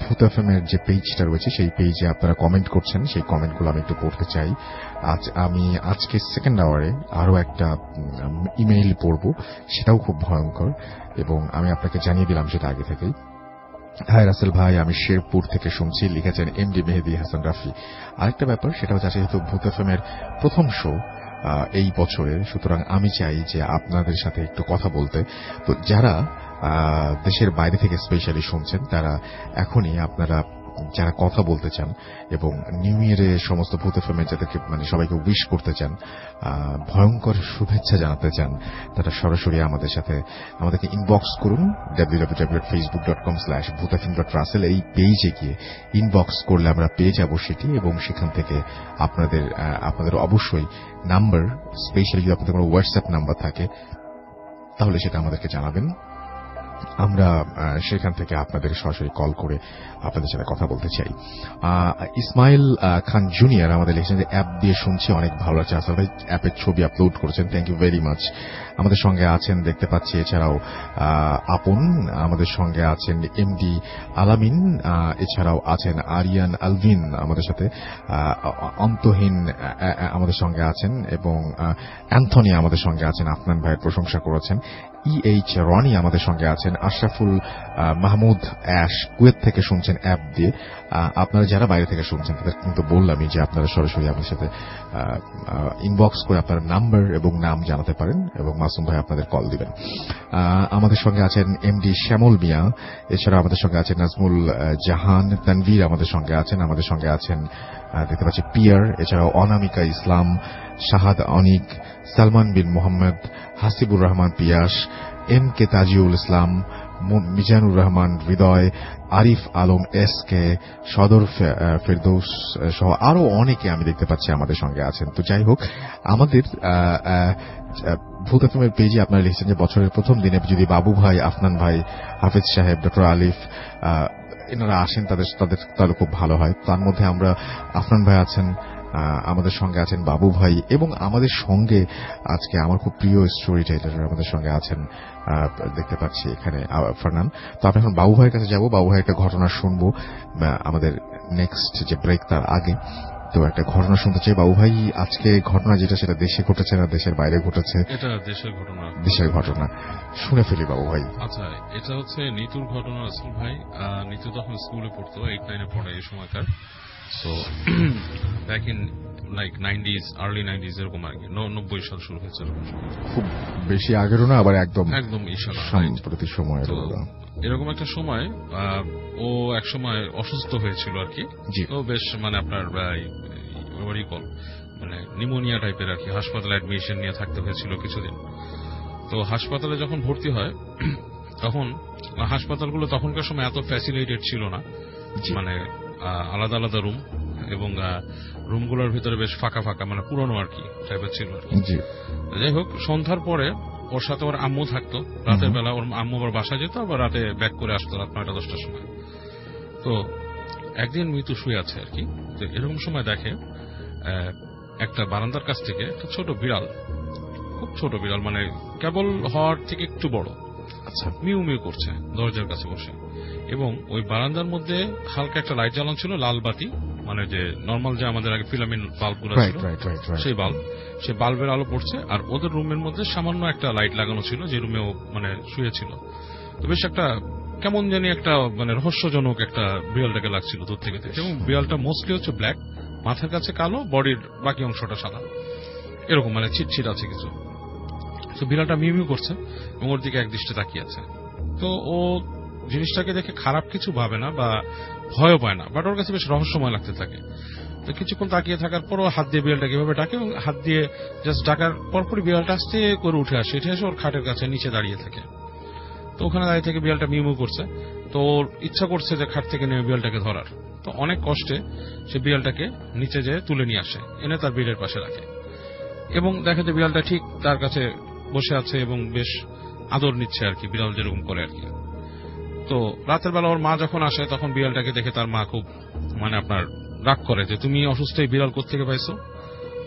ভূত এফএম এর যে পেজটা রয়েছে সেই পেজে আপনারা কমেন্ট করছেন, সেই কমেন্টগুলো আমি একটু পড়তে চাই। আমি আজকে সেকেন্ড আওয়ারে আরো একটা ইমেইল পড়ব, সেটাও খুব ভয়ঙ্কর এবং আমি আপনাকে জানিয়ে দিলাম সেটা আগে থেকেই। হাই রাসেল ভাই, আমি শেরপুর থেকে শুনছি, লিখেছেন এমডি মেহেদী হাসান রাফি। আরেকটা ব্যাপার সেটা হচ্ছে যেহেতু ভূত এফএম এর প্রথম শো এই বছরের, সুতরাং আমি চাই যে আপনাদের সাথে একটু কথা বলতে। তো যারা দেশের বাইরে থেকে স্পেশালি শুনছেন তারা এখনই আপনারা যারা কথা বলতে চান এবং নিউ ইয়ারে সমস্ত ভূত এফএম যাদেরকে মানে সবাইকে উইশ করতে চান, ভয়ঙ্কর শুভেচ্ছা জানাতে চান, তারা সরাসরি আমাদেরকে ইনবক্স করুন www.facebook.com/bhutfm.russell। এই পেজে গিয়ে ইনবক্স করলে আমরা পেয়ে যাব সেটি এবং সেখান থেকে আপনাদের অবশ্যই নাম্বার, স্পেশালি যদি আপনাদের কোনো হোয়াটসঅ্যাপ নাম্বার থাকে তাহলে সেটা আমাদেরকে জানাবেন। আমরা সেখান থেকে আপনাদের সরাসরি কল করে আপনাদের সাথে কথা বলতে চাই। ইসমাইল খান জুনিয়র আমাদের লিখেছেন যে অ্যাপ দিয়ে শুনছি, অনেক ভালো লাগছে। আসলে ভাই অ্যাপের ছবি আপলোড করেছেন, থ্যাংক ইউ ভেরি মাচ। আমাদের সঙ্গে আছেন দেখতে পাচ্ছি, এছাড়াও আপন আমাদের সঙ্গে আছেন, এমডি আলামিন, এছাড়াও আছেন আরিয়ান আলভিন আমাদের সাথে, অন্তহীন আমাদের সঙ্গে আছেন এবং অ্যান্থনি আমাদের সঙ্গে আছেন, আফনান ভাইয়ের প্রশংসা করেছেন। ইএইচ রনি আমাদের সঙ্গে আছেন, আশরাফুল মাহমুদ অ্যাশ কুয়েত থেকে শুনছেন অ্যাপ দিয়ে। আপনারা যারা বাইরে থেকে শুনছেন তাদের কিন্তু বললামই যে আপনারা সরাসরি আমাদের সাথে ইনবক্স করে আপনার নাম্বার এবং নাম জানাতে পারেন এবং মাসুম ভাই আপনাদের কল দিবেন। আমাদের সঙ্গে আছেন এমডি শ্যামল মিয়া, এছাড়া আমাদের সঙ্গে আছেন নাজমুল জাহান, তানভীর আমাদের সঙ্গে আছেন দেখতে পাচ্ছি পিয়ার, এছাড়াও অনামিকা ইসলাম, শাহাদ অনিক, সালমান বিন মোহাম্মদ, হাসিবুর রহমান পিয়াস, এম কে তাজিউল ইসলাম, মিজানুর রহমান হৃদয়, আরিফ আলম এস কে, সদর ফেরদৌস সহ আরো অনেকে আমি দেখতে পাচ্ছি আমাদের সঙ্গে আছেন। তো যাই হোক, আমাদের ভূত এফএমের পেজে আপনারা লিখছেন যে বছরের প্রথম দিনে যদি বাবু ভাই, আফনান ভাই, হাফিজ সাহেব, ডক্টর আলিফ এনারা আসেন তাদের খুব ভালো হয়। তার মধ্যে আমরা আফনান ভাই আছেন, আমাদের সঙ্গে আছেন বাবু ভাই এবং আমাদের সঙ্গে আজকে আমার খুব প্রিয় স্টোরি টেলার আমাদের সঙ্গে আছেন দেখতে পাচ্ছি এখানে ফারনান। তো আমরা এখন বাবু ভাইয়ের কাছে যাব, বাবু ভাই একটা ঘটনা শুনবো আমাদের নেক্সট যে ব্রেক তার আগে। তো একটা ঘটনা শুনতে চাই বাবু ভাই, আজকে ঘটনা যেটা সেটা দেশে ঘটেছে না দেশের বাইরে ঘটেছে? এটা দেশের ঘটনা শুনে ফেলি বাবু ভাই। আচ্ছা, এটা হচ্ছে নিতুর ঘটনা আসল ভাই। নিতু তখন স্কুলে পড়তো, 8-9 পড়ে এই সময়কার। So back in like 90s, early 90s এরকম আর কি, 90 সাল শুরু হয়েছে। খুব বেশি আগেরও না, আবার একদম সাম্প্রতি সময়। এরকম একটা সময় ও এক সময় অসুস্থ হয়েছিল আর কি। ও বেশ মানে আপনার মানে নিউমোনিয়া টাইপের আর কি, হাসপাতালে অ্যাডমিশন নিয়ে থাকতে হয়েছিল কিছুদিন। তো হাসপাতালে যখন ভর্তি হয় তখন হাসপাতালগুলো তখনকার সময় এত ফ্যাসিলিটেড ছিল না, মানে আলাদা আলাদা রুম এবং রুমগুলোর ভিতরে বেশ ফাঁকা ফাঁকা, মানে পুরনো আর কি টাইপের ছিল আর কি। যাই হোক, সন্ধ্যার পরে ওর সাথে ওর আম্মু থাকতো, রাতের বেলা ওর আম্মু আবার বাসায় যেত, আবার রাতে ব্যাক করে আসতো রাত 9টা-10টার সময়। তো একদিন মিতু শুয়ে আছে আর কি। তো এরকম সময় দেখে একটা বারান্দার কাছ থেকে একটা ছোট বিড়াল, খুব ছোট বিড়াল, মানে কেবল হওয়ার থেকে একটু বড়, আচ্ছা, মিউ মিউ করছে দরজার কাছে বসে। এবং ওই বারান্দার মধ্যে হালকা একটা লাইট জ্বালানো ছিল, লাল বাতি, মানে যে নর্মাল যে আমাদের আগে ফিলামেন্ট বাল্বগুলো ছিল সেই বাল্বের আলো পড়ছে। আর ওদের রুমের মধ্যে সামান্য একটা লাইট লাগানো ছিল যে রুমে ও মানে শুয়েছিল। তো বেশ একটা কেমন জানি একটা মানে রহস্যজনক একটা বিড়ালটাকে লাগছিল দূর থেকে দেখতে। এবং বিড়ালটা মোস্টলি হচ্ছে ব্ল্যাক, মাথার কাছে কালো, বডির বাকি অংশটা সাদা, এরকম মানে ছিটছিট আছে কিছু। তো বিড়ালটা মিউ মিউ করছে এবং ওর দিকে একদৃষ্টে তাকিয়ে আছে। তো ও জিনিসটাকে দেখে খারাপ কিছু ভাবে না বা ভয়ও পায় না, বাট ওর কাছে বেশ রহস্যময় লাগতে থাকে। তো কিছুক্ষণ তাকিয়ে থাকার পর ও হাত দিয়ে বিড়ালটাকে এভাবে ডাকে এবং হাত দিয়ে জাস্ট ডাকার পরপরই বিড়ালটা আস্তে করে উঠে আসে ওর খাটের কাছে নিচে দাঁড়িয়ে থাকে। তো ওখানে দাঁড়িয়ে থেকে বিড়ালটা মিউ মিউ করছে। তো ওর ইচ্ছা করছে যে খাট থেকে নেমে বিড়ালটাকে ধরার। তো অনেক কষ্টে সে বিড়ালটাকে নিচে যেয়ে তুলে নিয়ে আসে, এনে তার বেডের পাশে রাখে এবং দেখে যে বিড়ালটা ঠিক তার কাছে বসে আছে এবং বেশ আদর নিচ্ছে আর কি, বিড়াল যেরকম করে আর কি। তো রাতের বেলা ওর মা যখন আসে তখন বিড়ালটাকে দেখে তার মা খুব মানে আপনার রাগ করে যে তুমি অসুস্থ এই বিড়াল কোত্থেকে পাইছো।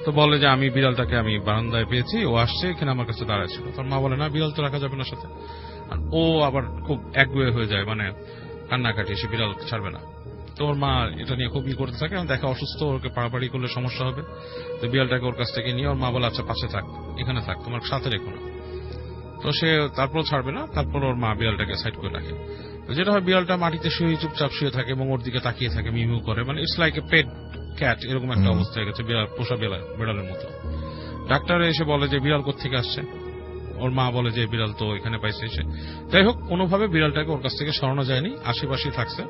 তো বলে যে আমি বিড়ালটাকে আমি বারান্দায় পেয়েছি, ও আসছে এখানে আমার কাছে দাঁড়াচ্ছিল। তার মা বলে না, বিড়াল তো রাখা যাবে না সাথে। আর ও আবার খুব একগুয়ে হয়ে যায়, মানে কান্নাকাটি, সে বিড়াল ছাড়বে না। তো ওর মা এটা নিয়ে খুব করতে থাকে, দেখা অসুস্থ, ওকে পাড়াপাড়ি করলে সমস্যা হবে। তো বিড়ালটাকে ওর কাছ থেকে নিয়ে ওর মা বলে আচ্ছা পাশে থাক, এখানে থাক, তোমার সাথে রেখো না। তো সে তারপর ছাড়বে না। তারপর ওর মা বিড়ালটাকে সাইড করে রাখে। যেটা হয় বিড়ালটা মাটিতে শুয়ে চুপচাপ শুয়ে থাকে এবং ওর দিকে তাকিয়ে থাকে, মিউ মিউ করে, মানে it's like a pet cat, এরকম একটা অবস্থা হয়ে গেছে বিড়াল, পোষা বিড়ালের মতো। ডাক্তার এসে বলে যে বিড়াল কোত্থেকে আসছে। ওর মা বলে যে বিড়াল তো এখানে পাইছে এসে। যাই হোক, কোনোভাবে বিড়ালটাকে ওর কাছ থেকে সরানো যায়নি, আশেপাশে থাকছে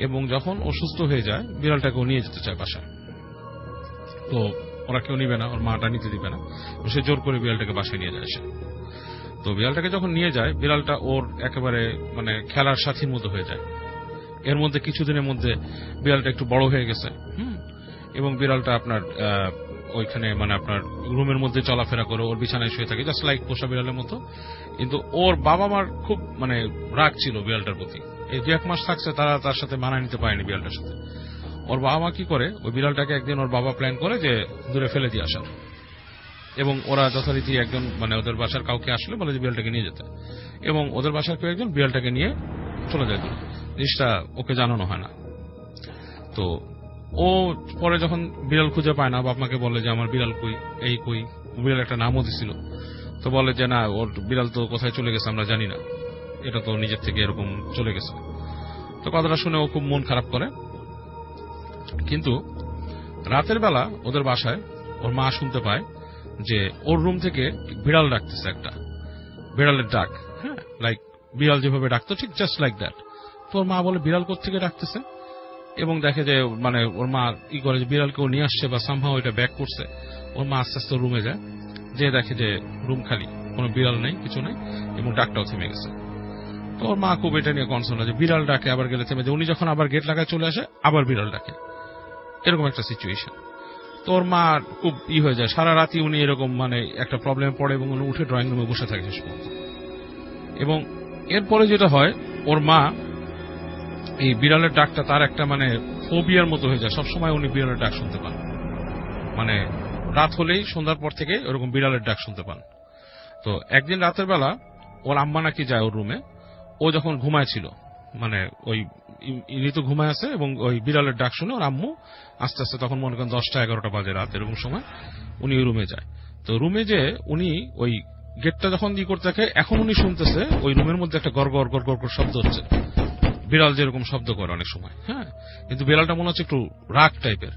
এবং যখন অসুস্থ হয়ে যায় বিড়ালটাকেও নিয়ে যেতে চায় বাসায়। তো ওরা কেউ নিবে না, ওর মাটা নিতে দিবে না, সে জোর করে বিড়ালটাকে বাসায় নিয়ে যায় সে। তো বিড়ালটাকে যখন নিয়ে যায়, বিড়ালটা ওর একেবারে মানে খেলার সাথীর মতো হয়ে যায়। এর মধ্যে কিছুদিনের মধ্যে বিড়ালটা একটু বড় হয়ে গেছে এবং বিড়ালটা আপনার ওইখানে মানে আপনার রুমের মধ্যে চলাফেরা করে, ওর বিছানায় শুয়ে থাকে, জাস্ট লাইক পোষা বিড়ালের মতো। কিন্তু ওর বাবা মার খুব মানে রাগ ছিল বিড়ালটার প্রতি। এই 2-1 মাস থাকছে, তারা তার সাথে মানায় নিতে পারেনি বিড়ালটার সাথে। ওর বাবা মা কি করে, ওই বিড়ালটাকে একদিন ওর বাবা প্ল্যান করে যে দূরে ফেলে দিয়ে আসার, এবং ওরা যথারীতি একজন মানে ওদের বাসার কাউকে আসলে বলে যে বিড়ালটাকে নিয়ে যেতে, এবং ওদের বাসার কেউ একজন বিড়ালটাকে নিয়ে চলে যায় দূরে। জিনিসটা ওকে জানানো হয় না। তো ও পরে যখন বিড়াল খুঁজে পায় না, বাপ মাকে বলে যে আমার বিড়াল কই, এই কই। বিড়াল একটা নামও দিছিল। তো বলে যে না, ওর বিড়াল তো কোথায় চলে গেছে আমরা জানি না, এটা তো নিজের থেকে এরকম চলে গেছে। তো কথাটা শুনে ও খুব মন খারাপ করে। কিন্তু রাতের বেলা ওদের বাসায় ওর মা শুনতে পায় যে ওর রুম থেকে বিড়াল ডাকতেছে, একটা বিড়ালের ডাক, হ্যাঁ, লাইক বিড়াল যেভাবে ডাকতো ঠিক জাস্ট লাইক দ্যাট। তো ওর মা বলে বিড়াল কোত্থেকে ডাকতেছে, এবং দেখে যে মানে ওর মা ই করে যে বিড়ালকেও নিয়ে আসছে বা সামহাও এটা ব্যাক করছে। ওর মা আস্তে আস্তে রুমে যায়, যে দেখে যে রুম খালি, কোনো বিড়াল নেই, কিছু নেই, এবং ডাকটাও থেমে গেছে। তো ওর মা খুব এটা নিয়ে কনসার্ন যে বিড়াল ডাকে আবার গেলে থেমে যায়, উনি যখন আবার গেট লাগায় চলে আসে আবার বিড়াল ডাকে, এরকম একটা সিচুয়েশন। তো ওর মা খুব হয়ে যায়, সারা রাতি উনি এরকম মানে একটা প্রবলেমে পড়ে এবং উনি উঠে ড্রয়িং রুমে বসে থাকে শেষ পর্যন্ত। এবং এরপরে যেটা হয়, ওর মা এই বিড়ালের ডাকটা তার একটা মানে ফোবিয়ার মতো হয়ে যায়, সবসময় উনি বিড়ালের ডাক শুনতে পান, মানে রাত হলেই সন্ধ্যার পর থেকে ওরকম বিড়ালের ডাক শুনতে পান। তো একদিন রাতের বেলা ওর আম্মা নাকি যায় ওর রুমে, ও যখন ঘুমায় মানে ওই ঋতু ঘুমায় আছে এবং ওই বিড়ালের ডাক শুনে ওর আম্মু আস্তে আস্তে, তখন মনে করেন 10টা-11টা বাজে রাত, এরকম সময় উনি ওই রুমে যায়। তো রুমে যে উনি ওই গেটটা যখন করতে থাকে, এখন উনি শুনতেছে ওই রুমের মধ্যে একটা গড়গড় গড়গড় করে শব্দ হচ্ছে, বিড়াল যেরকম শব্দ করে অনেক সময়, হ্যাঁ, কিন্তু বিড়ালটা মনে হচ্ছে একটু রাগ টাইপের,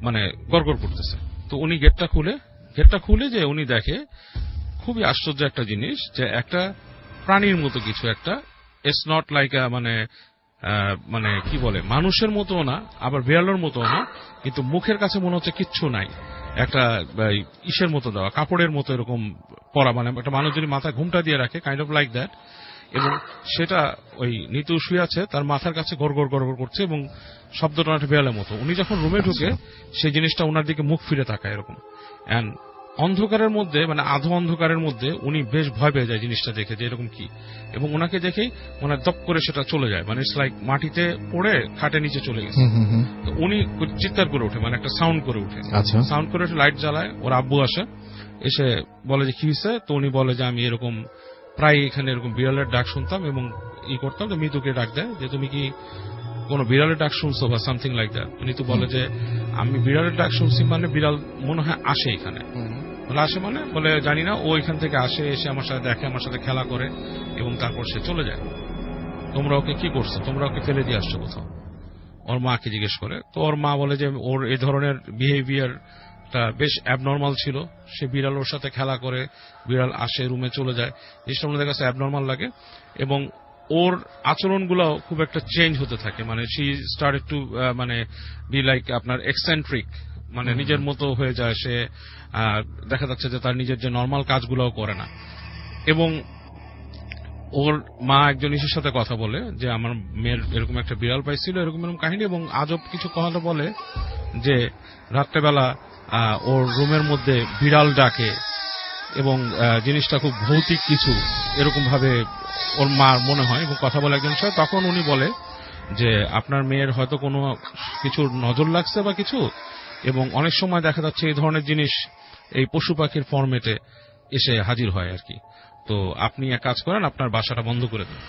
মানে গড়গড় করতেছে। তো উনি গেটটা খুলে যে উনি দেখে খুবই আশ্চর্য একটা জিনিস, যে একটা প্রাণীর মতো কিছু একটা, ইটস নট লাইক মানে কি বলে মানুষের মতো না, আবার বিড়ালের মতো না, কিন্তু মুখের কাছে মনে হচ্ছে কিচ্ছু নাই, একটা ইসের মতো দেওয়া, কাপড়ের মতো এরকম পরা, মানে একটা মানুষ যদি মাথায় ঘুমটা দিয়ে রাখে, কাইন্ড অফ লাইক দ্যাট। এবং সেটা ওই নিতু শুয়ে আছে, তার মাথার কাছে গড়গড় গড়গড় করছে এবং শব্দটা একটা বিড়ালের মতো। উনি যখন রুমে ঢুকে সেই জিনিসটা ওনার দিকে মুখ ফিরে তাকায় এরকম, এন্ড অন্ধকারের মধ্যে মানে আধো অন্ধকারের মধ্যে উনি বেশ ভয় পেয়ে যায় জিনিসটা দেখে যে এরকম কি, এবং ওনাকে দেখেই ওনার দপ করে সেটা চলে যায়, মানে ইটস লাইক মাটিতে পড়ে খাটে নিচে চলে গেছে। তো উনি চিৎকার করে ওঠে, মানে একটা সাউন্ড করে ওঠে, সাউন্ড করে ওঠে, লাইট জ্বালায়, ওর আব্বু আসে, এসে বলে যে কি হয়েছে। তো উনি বলে যে আমি এরকম প্রায় এখানে এরকম বিড়ালের ডাক শুনতাম এবং করতাম। তো মৃতুকে ডাক দেয় যে তুমি কি কোনো বিড়ালের ডাক শুনছো বা সামথিং লাইক দ্যাট। উনি তো বলে যে আমি বিড়ালের ডাক শুনছি, মানে বিড়াল মনে হয় আসে এখানে। বলে আসে মানে, বলে জানি না, ও এখান থেকে আসে, এসে আমার সাথে দেখে, আমার সাথে খেলা করে এবং তারপর সে চলে যায়। তোমরা ওকে কি করছো, তোমরা ওকে ফেলে দিয়ে আসছো কোথাও। ওর মাকে জিজ্ঞেস করে, তো ওর মা বলে যে ওর এই ধরনের বিহেভিয়ারটা বেশ অ্যাবনর্মাল ছিল। সে বিড়াল ওর সাথে খেলা করে, বিড়াল আসে রুমে চলে যায়, জিনিসটা আমাদের কাছে অ্যাবনর্মাল লাগে। এবং ওর আচরণগুলো খুব একটা চেঞ্জ হতে থাকে, মানে শি স্টার্টেড টু মানে বি লাইক আপনার এক্সেন্ট্রিক, মানে নিজের মতো হয়ে যায় সে। দেখা যাচ্ছে যে তার নিজের যে নর্মাল কাজগুলোও করে না। এবং ওর মা একজন ইসের সাথে কথা বলে যে আমার মেয়ের এরকম একটা বিড়াল পাইছিল, এরকম এরকম কাহিনী, এবং আজব কিছু কথা বলে যে রাত্রেবেলা ওর রুমের মধ্যে বিড়াল ডাকে এবং জিনিসটা খুব ভৌতিক কিছু এরকম ভাবে ওর মার মনে হয়। এবং কথা বলে একজন সাথে, তখন উনি বলে যে আপনার মেয়ের হয়তো কোনো কিছুর নজর লাগছে বা কিছু, এবং অনেক সময় দেখা যাচ্ছে এই ধরনের জিনিস এই পশু পাখির ফরম্যাটে এসে হাজির হয় আর কি। তো আপনি এক কাজ করেন, আপনার বাসাটা বন্ধ করে দেন,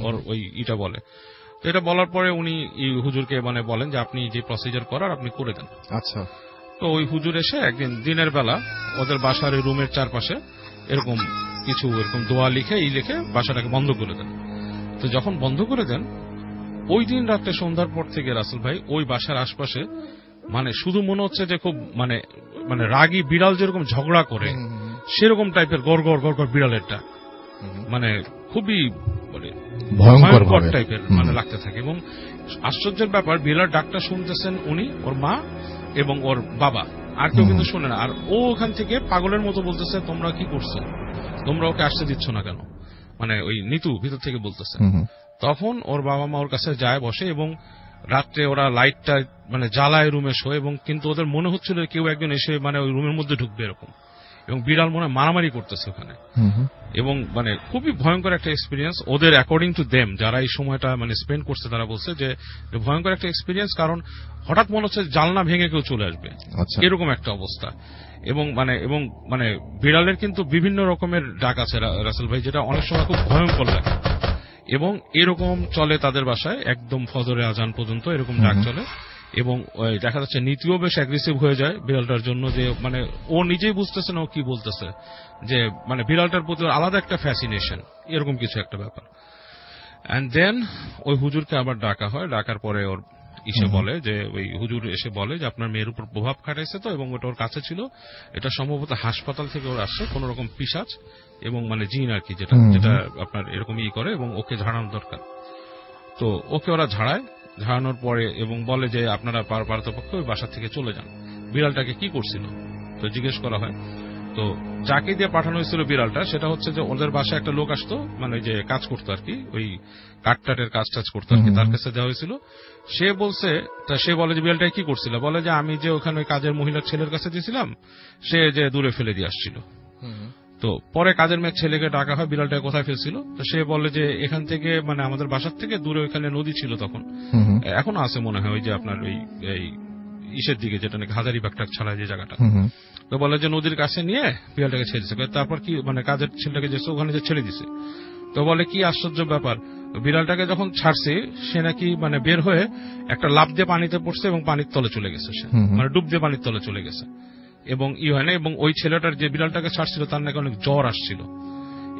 ওর ওই ইটা বলে। তো এটা বলার পরে উনি হুজুরকে মানে বলেন যে আপনি যে প্রসিজার করার আপনি করে দেন। আচ্ছা। তো ওই হুজুর এসে একদিন দিনের বেলা ওদের বাসার রুমের চারপাশে এরকম কিছু এরকম দোয়া লিখে বাসাটাকে বন্ধ করে দেন। তো যখন বন্ধ করে দেন, ওই দিন রাতে সন্ধ্যার পর থেকে রাসেল ভাই ওই বাসার আশপাশে মানে শুধু মনে হচ্ছে যে খুব মানে মানে রাগী বিড়াল যেরকম ঝগড়া করে সেরকম টাইপের গড় গড় গড় গড় বিড়ালেরটা, মানে খুবই মানে ভয়ঙ্কর টাইপের মানে লাগতে থাকে। এবং আশ্চর্যের ব্যাপার, বিড়াল ডাকটা শুনতেছেন উনি, ওর মা এবং ওর বাবা, আর কেউ কিন্তু শুনে না। আর ও ওখান থেকে পাগলের মতো বলতেছে তোমরা কি করছো, তোমরা ওকে আসতে দিচ্ছ না কেন, মানে ওই নিতু ভিতর থেকে বলতেছে। তখন ওর বাবা মা ওর কাছে যায় বসে, এবং রাত্রে ওরা লাইটটা মানে জ্বালায় রুমে শোয়, এবং কিন্তু ওদের মনে হচ্ছিল কেউ একজন এসে মানে ওই রুমের মধ্যে ঢুকবে এরকম, এবং বিড়াল মনে হয় মারামারি করতেছে ওখানে। এবং মানে খুবই ভয়ঙ্কর একটা এক্সপিরিয়েন্স ওদের, অ্যাকর্ডিং টু দেম, যারা এই সময়টা মানে স্পেন্ড করছে তারা বলছে যে ভয়ঙ্কর একটা এক্সপিরিয়েন্স, কারণ হঠাৎ মনে হচ্ছে জানলা ভেঙে কেউ চলে আসবে, এরকম একটা অবস্থা। এবং মানে বিড়ালের কিন্তু বিভিন্ন রকমের ডাক আছে রাসেল ভাই, যেটা অনেক সময় খুব ভয়ঙ্কর লাগে। এবং এরকম চলে তাদের বাসায় একদম ফজরে আজান পর্যন্ত এরকম ডাক চলে। এবং দেখা যাচ্ছে নীতিও বেশ অ্যাগ্রেসিভ হয়ে যায় বিড়ালটার জন্য, যে মানে ও নিজেই বুঝতেছে না ও কি বলতেছে, যে মানে বিড়ালটার প্রতি আলাদা একটা ফ্যাসিনেশন, এরকম কিছু একটা ব্যাপার। এন্ড দেন ওই হুজুরকে আবার ডাকা হয়, ডাকার পরে ওর ইসে বলে যে ওই হুজুর এসে বলে যে আপনার মেয়ের উপর প্রভাব খাটাইছে তো, এবং ওটা ওর কাছে ছিল, এটা সম্ভবত হাসপাতাল থেকে ওর আসছে কোন রকম পিশাচ এবং মানে জিন আর কি, যেটা আপনার এরকম করে, এবং ওকে ঝাড়ানো দরকার। তো ওকে ওরা ঝাড়ানোর পরে এবং বলে যে আপনারা পারতপক্ষে ওই বাসা থেকে চলে যান। বিড়ালটাকে কি করছিল তো জিজ্ঞেস করা হয়। তো যাকে দিয়ে পাঠানো হয়েছিল বিড়ালটা, সেটা হচ্ছে যে ওদের বাসায় একটা লোক আসতো, মানে যে কাজ করতো আর কি, ওই কাঠটাটের কাজ টাজ করতো আর কি, তার কাছে দেওয়া হয়েছিল। সে বলে যে বিড়ালটা কি করছিল, বলে যে আমি যে ওখানে ওই কাজের মহিলার ছেলের কাছে দিয়েছিলাম, সে যে দূরে ফেলে দিয়ে আসছিল। তো পরে কাজের মেয়ের ছেলেকে ডাকা হয়, বিড়ালটা কোথায় ফেলছিল, তো সে বলে যে এখান থেকে মানে আমাদের বাসার থেকে দূরে ওইখানে নদী ছিল তখন, এখনো আছে মনে হয়, ওই যে আপনার ওই ইসের দিকে, যেটা নাকি হাজারিবাগটা ছাড়া যে জায়গাটা। তো বলে যে নদীর কাছে নিয়ে বিড়ালটাকে ছেড়ে দিছে। তারপর কি মানে কাজের ছেলেটাকে যে ওখানে যে ছেড়ে দিছে, তো বলে কি আশ্চর্য ব্যাপার, বিড়ালটাকে যখন ছাড়ছে সে নাকি মানে বের হয়ে একটা লাফ দিয়ে পানিতে পড়ছে এবং পানির তলে চলে গেছে, সে মানে ডুব দিয়ে পানির তলে চলে গেছে। এবং হয় না, এবং ওই ছেলেটার যে বিড়ালটাকে ছাড়ছিল তার নাকি অনেক জ্বর আসছিল,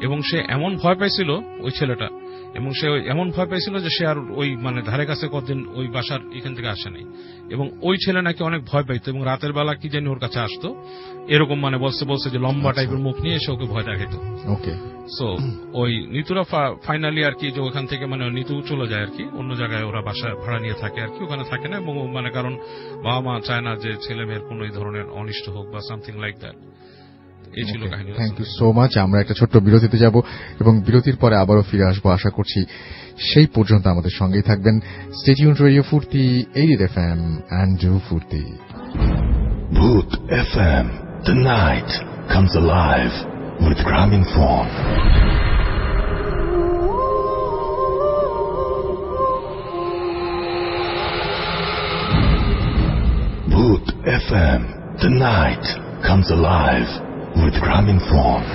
এবং সে এমন ভয় পাইছিল ওই ছেলেটা, এবং সে এমন ভয় পাইছিল যে সে আর ওই মানে ধারে কাছে কতদিন ওই বাসার এখান থেকে আসে নাই। এবং ওই ছেলে নাকি অনেক ভয় পাইতো, এবং রাতের বেলা কি জানি ওর কাছে আসতো, এরকম মানে বলছে যে লম্বা টাইপের মুখ নিয়ে এসে ওকে ভয় দেখাইতো। ওকে, সো ওই নিতুরা ফাইনালি আর কি, যে ওখান থেকে মানে নিতু চলে যায় আর কি, অন্য জায়গায় ওরা বাসা ভাড়া নিয়ে থাকে আর কি, ওখানে থাকে না। এবং মানে কারণ বাবা মা চায় না যে ছেলে মেয়ের কোন এই ধরনের অনিষ্ট হোক বা সামথিং লাইক দ্যাট। এই ছিল কাহিনী। Thank you so much. আমরা একটা ছোট্ট বিরতিতে যাব এবং বিরতির পরে আবারও ফিরে আসবো আশা করছি। সেই পর্যন্ত আমাদের সঙ্গেই থাকবেন। স্টে টিউনড রেডিও ফুর্তি 80 FM and do ফুর্তি। Booth FM, the night comes alive with Graminphone. Booth FM, the night comes alive with Graminphone.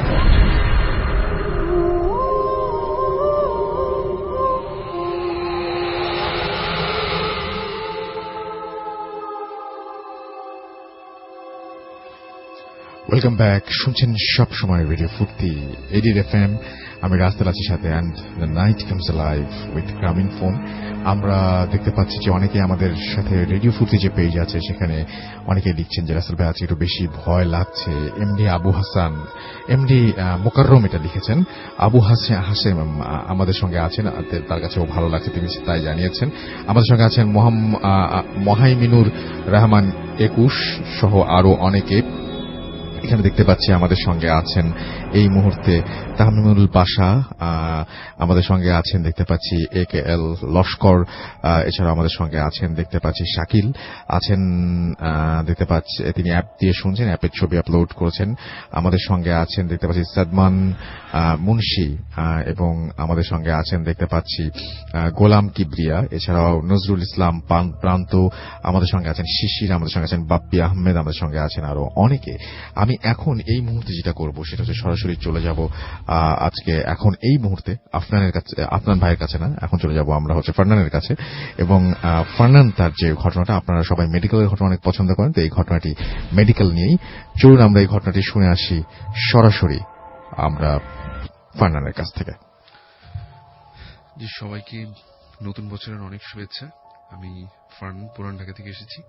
Welcome back. শুনছেন সব সময় রেডিও ফুর্তি 80 FM। আমি রাস্তায় আছি সাথে, and the night comes live with গ্রামীণ ফোন। আমরা দেখতে পাচ্ছি যে অনেকে আমাদের সাথে রেডিও ফুর্তি যে পেজ আছে সেখানে অনেকে লিখছেন যে রাসেল ভাই আজকে একটু বেশি ভয় লাগছে। এমডি আবু হাসান, এমডি মোকাররম এটা লিখেছেন। আবু হাসেম আমাদের সঙ্গে আছেন, তার কাছেও ভালো লাগছে, তিনি তাই জানিয়েছেন। আমাদের সঙ্গে আছেন মহাইমিনুর রহমান 21 সহ আরো অনেকে। এখানে দেখতে পাচ্ছি আমাদের সঙ্গে আছেন এই মুহূর্তে তাহমিমুল পাশা, আমাদের সঙ্গে আছেন দেখতে পাচ্ছি AKL লস্কর, এছাড়া আমাদের সঙ্গে আছেন দেখতে পাচ্ছি শাকিল আছেন, দেখতে পাচ্ছি তিনি অ্যাপ দিয়ে শুনছেন, অ্যাপের ছবি আপলোড করেছেন। আমাদের সঙ্গে আছেন দেখতে পাচ্ছি সাদমান মুন্সি, এবং আমাদের সঙ্গে আছেন দেখতে পাচ্ছি গোলাম কিবরিয়া, এছাড়াও নজরুল ইসলাম প্রান্ত, আমাদের সঙ্গে আছেন শিশির, আমাদের সঙ্গে আছেন বাপ্পি আহমেদ, আমাদের সঙ্গে আছেন আরো অনেকে। আমি এখন এই মুহূর্তে যেটা করব সেটা হচ্ছে সরাসরি চলে যাব আজকে এখন এই মুহূর্তে আফনানের কাছে, আফনান ভাইয়ের কাছে না, এখন চলে যাব আমরা হচ্ছে ফারনানের কাছে। এবং ফারনান তার যে ঘটনাটা, আপনারা সবাই মেডিকেলের ঘটনা অনেক পছন্দ করেন, তো এই ঘটনাটি মেডিকেল নিয়েই। চলুন আমরা এই ঘটনাটি শুনে আসি সরাসরি আমরা ফারনানের কাছ থেকে। জি, সবাইকে নতুন বছরের অনেক শুভেচ্ছা। আমি ফারনান পুরান ঢাকা থেকে এসেছি।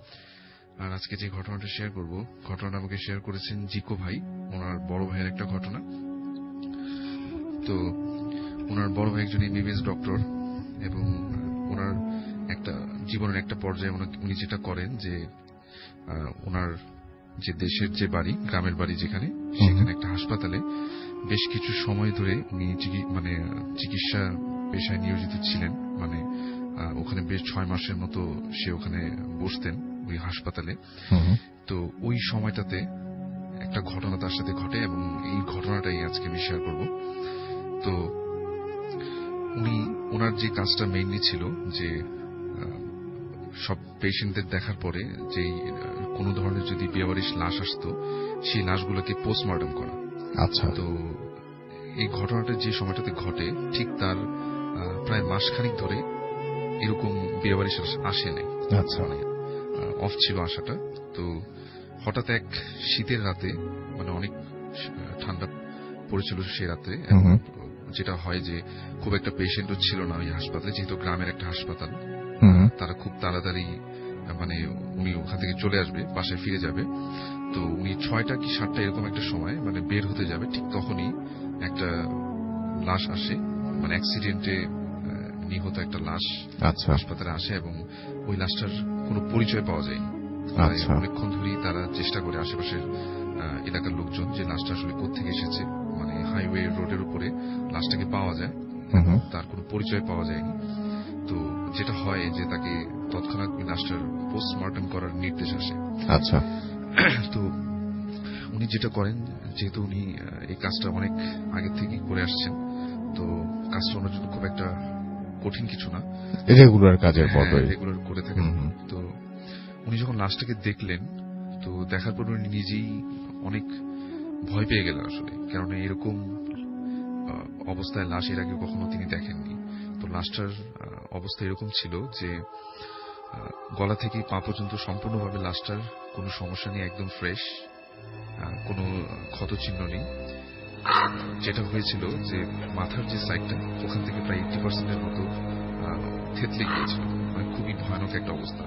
আর আজকে যে ঘটনাটা শেয়ার করব, ঘটনাটা আমাকে শেয়ার করেছেন জিকো ভাই, ওনার বড় ভাইয়ের একটা ঘটনা। তো ওনার বড় ভাই একজন MBBS ডক্টর, এবং ওনার একটা জীবনের একটা পর্যায়ে উনি যেটা করেন যে ওনার যে দেশের যে বাড়ি, গ্রামের বাড়ি যেখানে, সেখানে একটা হাসপাতালে বেশ কিছু সময় ধরে উনি চিকিৎসা পেশায় নিয়োজিত ছিলেন। মানে ওখানে বেশ 6 মাসের মতো সে ওখানে বসতেন ওই হাসপাতালে। তো ওই সময়টাতে একটা ঘটনা তার সাথে ঘটে, এবং এই ঘটনাটাই আজকে আমি শেয়ার করব। তো ওনার যে কাজটা মেইনলি ছিল যে সব পেশেন্টদের দেখার পরে যেই কোনো ধরনের যদি বেওয়ারিশ লাশ আসতো, সেই লাশগুলোকে পোস্টমর্টম করা। আচ্ছা। তো এই ঘটনাটা যে সময়টাতে ঘটে, ঠিক তার প্রায় মাসখানিক ধরে এরকম বেওয়ারিশ আসে নাই। আচ্ছা। অফ ছিল আসাটা। তো হঠাৎ এক শীতের রাতে, মানে অনেক ঠান্ডা পড়েছিল সেই রাতে, যেটা হয় যে খুব একটা পেশেন্টও ছিল না ওই হাসপাতালে, যেহেতু গ্রামের একটা হাসপাতাল। তারা খুব তাড়াতাড়ি মানে উনি ওখান থেকে চলে আসবে, বাসায় ফিরে যাবে। তো উনি 6টা কি 7টা এরকম একটা সময় মানে বের হতে যাবে, ঠিক তখনই একটা লাশ আসে, মানে অ্যাক্সিডেন্টে নিহত একটা লাশ হাসপাতালে আসে, এবং ওই লাশটার কোনো পরিচয় পাওয়া যায়নি। অনেকক্ষণ ধরেই তারা চেষ্টা করে আশেপাশের এলাকার লোকজন যে লাশটা আসলে কোত্থেকে এসেছে, মানে হাইওয়ে রোডের উপরে লাশটাকে পাওয়া যায়, তার কোনো পরিচয় পাওয়া যায়নি। তো যেটা হয় যে তাকে তৎক্ষণাৎ লাশটার পোস্টমর্টম করার নির্দেশ আসে। আচ্ছা। তো উনি যেটা করেন, যেহেতু উনি এই কাজটা অনেক আগে থেকেই করে আসছেন, তো কাজটা ওনার জন্য খুব একটা কঠিন কিছু না, রেগুলার কাজের পরই রেগুলার করে থাকেন। তো উনি যখন লাশটাকে দেখলেন, তো দেখার পর উনি নিজেই অনেক ভয় পেয়ে গেলেন আসলে, কারণ এরকম অবস্থায় লাশ এর আগে কখনো তিনি দেখেননি। তো লাশটার অবস্থা এরকম ছিল যে গলা থেকে পা পর্যন্ত সম্পূর্ণভাবে লাশটার কোনো সমস্যা নেই, একদম ফ্রেশ, কোনো ক্ষতচিহ্ন নেই। যেটা হয়েছিল যে মাথার যে সাইডটা, ওখান থেকে প্রায় 80% মতো থেতলে গিয়েছিল, মানে খুবই ভয়ানক একটা অবস্থা।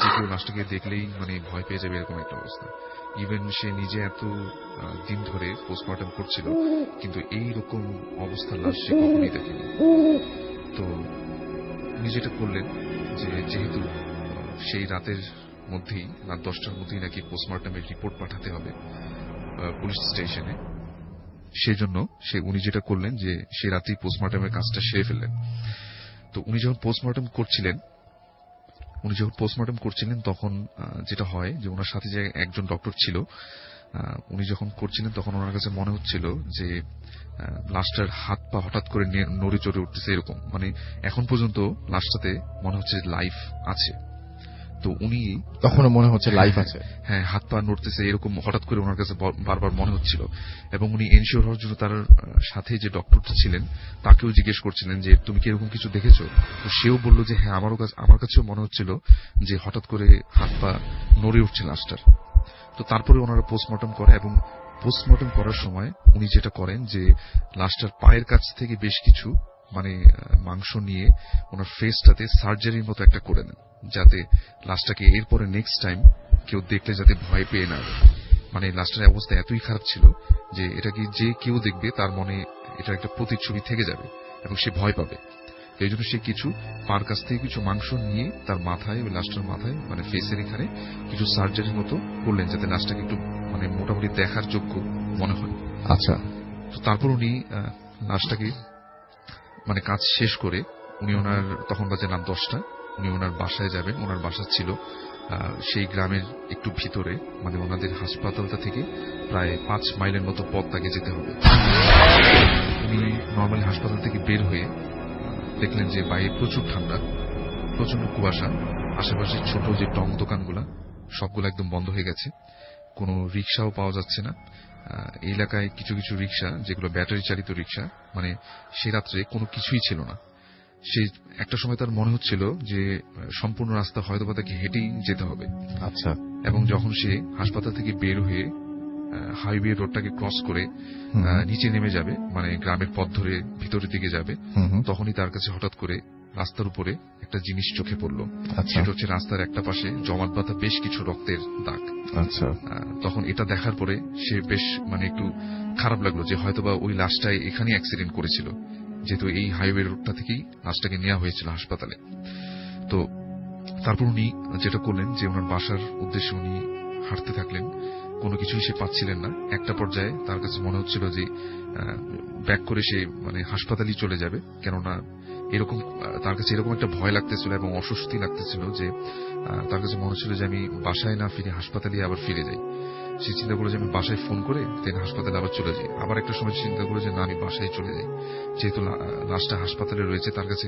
যে কেউ লাশটাকে দেখলেই মানে ভয় পেয়ে যাবে এরকম একটা অবস্থা। ইভেন সে নিজে এত দিন ধরে পোস্টমর্টম করছিল, কিন্তু এইরকম অবস্থার লাশ সে কখনই দেখেনি। তো উনি যেটা করলেন যে যেহেতু সেই রাতের মধ্যেই, রাত 10টার মধ্যেই নাকি পোস্টমর্টমের রিপোর্ট পাঠাতে হবে পুলিশ স্টেশনে, সেজন্য উনি যেটা করলেন যে সে রাতেই পোস্টমর্টমের কাজটা সেরে ফেললেন। তো উনি যখন পোস্টমর্টম করছিলেন তখন যেটা হয় যে ওনার সাথে যে একজন ডক্টর ছিল, উনি যখন করছিলেন তখন ওনার কাছে মনে হচ্ছিল যে লাশটার হাত পা হঠাৎ করে নড়ে চড়ে উঠতেছে, এরকম মানে এখন পর্যন্ত লাশটাতে মনে হচ্ছে লাইফ আছে। তো উনি তখনও মনে হচ্ছে লাইফ আছে, হ্যাঁ, হাত পা নড়তেছে, এরকম হঠাৎ করে ওনার কাছে বারবার মনে হচ্ছিল। এবং উনি এনশিওর হওয়ার জন্য তার সাথে যে ডক্টরটা ছিলেন তাকেও জিজ্ঞেস করছিলেন যে তুমি কি এরকম কিছু দেখেছো? তো সেও বললো যে হ্যাঁ, আমার কাছেও মনে হচ্ছিল যে হঠাৎ করে হাত পা নড়ে উঠছে লাশটার। তো তো তারপরে ওনারা পোস্টমর্টম করে, এবং পোস্টমর্টম করার সময় উনি যেটা করেন যে লাশটার পায়ের কাছ থেকে বেশ কিছু মানে মাংস নিয়ে ওনার ফেসটাতে সার্জারির মতো একটা করে নেন, যাতে লাশটাকে এরপরে নেক্সট টাইম কেউ দেখলে যাতে ভয় পেয়ে না যায়। মানে লাশটার অবস্থা এতই খারাপ ছিল যে এটাকে যে কেউ দেখবে তার মনে এটা একটা প্রতিচ্ছবি থেকে যাবে এবং সে ভয় পাবে। এই জন্য সে কিছু পার কাছ থেকে কিছু মাংস নিয়ে তার মাথায়, ওই লাশটার মাথায় মানে ফেসের এখানে কিছু সার্জারির মতো করলেন, যাতে লাশটাকে একটু মানে মোটামুটি দেখার যোগ্য মনে হয়। আচ্ছা, তো তারপর উনি লাশটাকে মানে কাজ শেষ করে উনি ওনার, তখন বাজে রাত 10টা, উনি ওনার বাসায় যাবেন। ওনার বাসা ছিল সেই গ্রামের একটু ভিতরে, মানে ওনাদের হাসপাতালটা থেকে প্রায় 5 মাইলের মতো পথ তাকে যেতে হবে। উনি নর্মালি হাসপাতাল থেকে বের হয়ে দেখলেন যে বাইরে প্রচুর ঠান্ডা, প্রচন্ড কুয়াশা, আশেপাশে ছোট যে টং দোকানগুলা সবগুলো একদম বন্ধ হয়ে গেছে, কোনো রিক্সাও পাওয়া যাচ্ছে না। এই এলাকায় কিছু কিছু রিক্সা যেগুলো ব্যাটারি চালিত রিক্সা, মানে সে রাত্রে কোনো কিছুই ছিল না। সেই একটা সময় তার মনে হচ্ছিল যে সম্পূর্ণ রাস্তা হয়তো বা তাকে হেঁটেই যেতে হবে। আচ্ছা, এবং যখন সে হাসপাতাল থেকে বের হয়ে হাইওয়ে রোডটাকে ক্রস করে নিচে নেমে যাবে, মানে গ্রামের পথ ধরে ভিতরের দিকে যাবে, তখনই তার কাছে হঠাৎ করে রাস্তার উপরে একটা জিনিস চোখে পড়ল। সেটা হচ্ছে রাস্তার একটা পাশে জমাট বাঁধা বেশ কিছু রক্তের দাগ। আচ্ছা, তখন এটা দেখার পরে সে বেশ মানে একটু খারাপ লাগলো যে হয়তোবা ওই লাশটাই এখানেই অ্যাক্সিডেন্ট করেছিল, যেহেতু এই হাইওয়ে রোডটা থেকেই লাশটাকে নেওয়া হয়েছিল হাসপাতালে। তো তারপর উনি যেটা করলেন যে ওনার বাসার উদ্দেশ্যে উনি হাঁটতে থাকলেন, কোনো কিছুই সে পাচ্ছিলেন না। একটা পর্যায়ে তার কাছে মনে হচ্ছিল যে ব্যাক করে সে মানে হাসপাতালই চলে যাবে, কেননা এরকম তার কাছে এরকম একটা ভয় লাগতেছিল এবং অস্বস্তি লাগতেছিল যে তার কাছে মনে হচ্ছিল যে আমি বাসায় না ফিরে হাসপাতালে আবার ফিরে যাই। সে চিন্তা করে যে আমি বাসায় ফোন করে দেন হাসপাতালে আবার চলে যাই। আবার একটা সময় চিন্তা করে যে না, আমি বাসায় চলে যাই, যেহেতু লাশটা হাসপাতালে রয়েছে। তার কাছে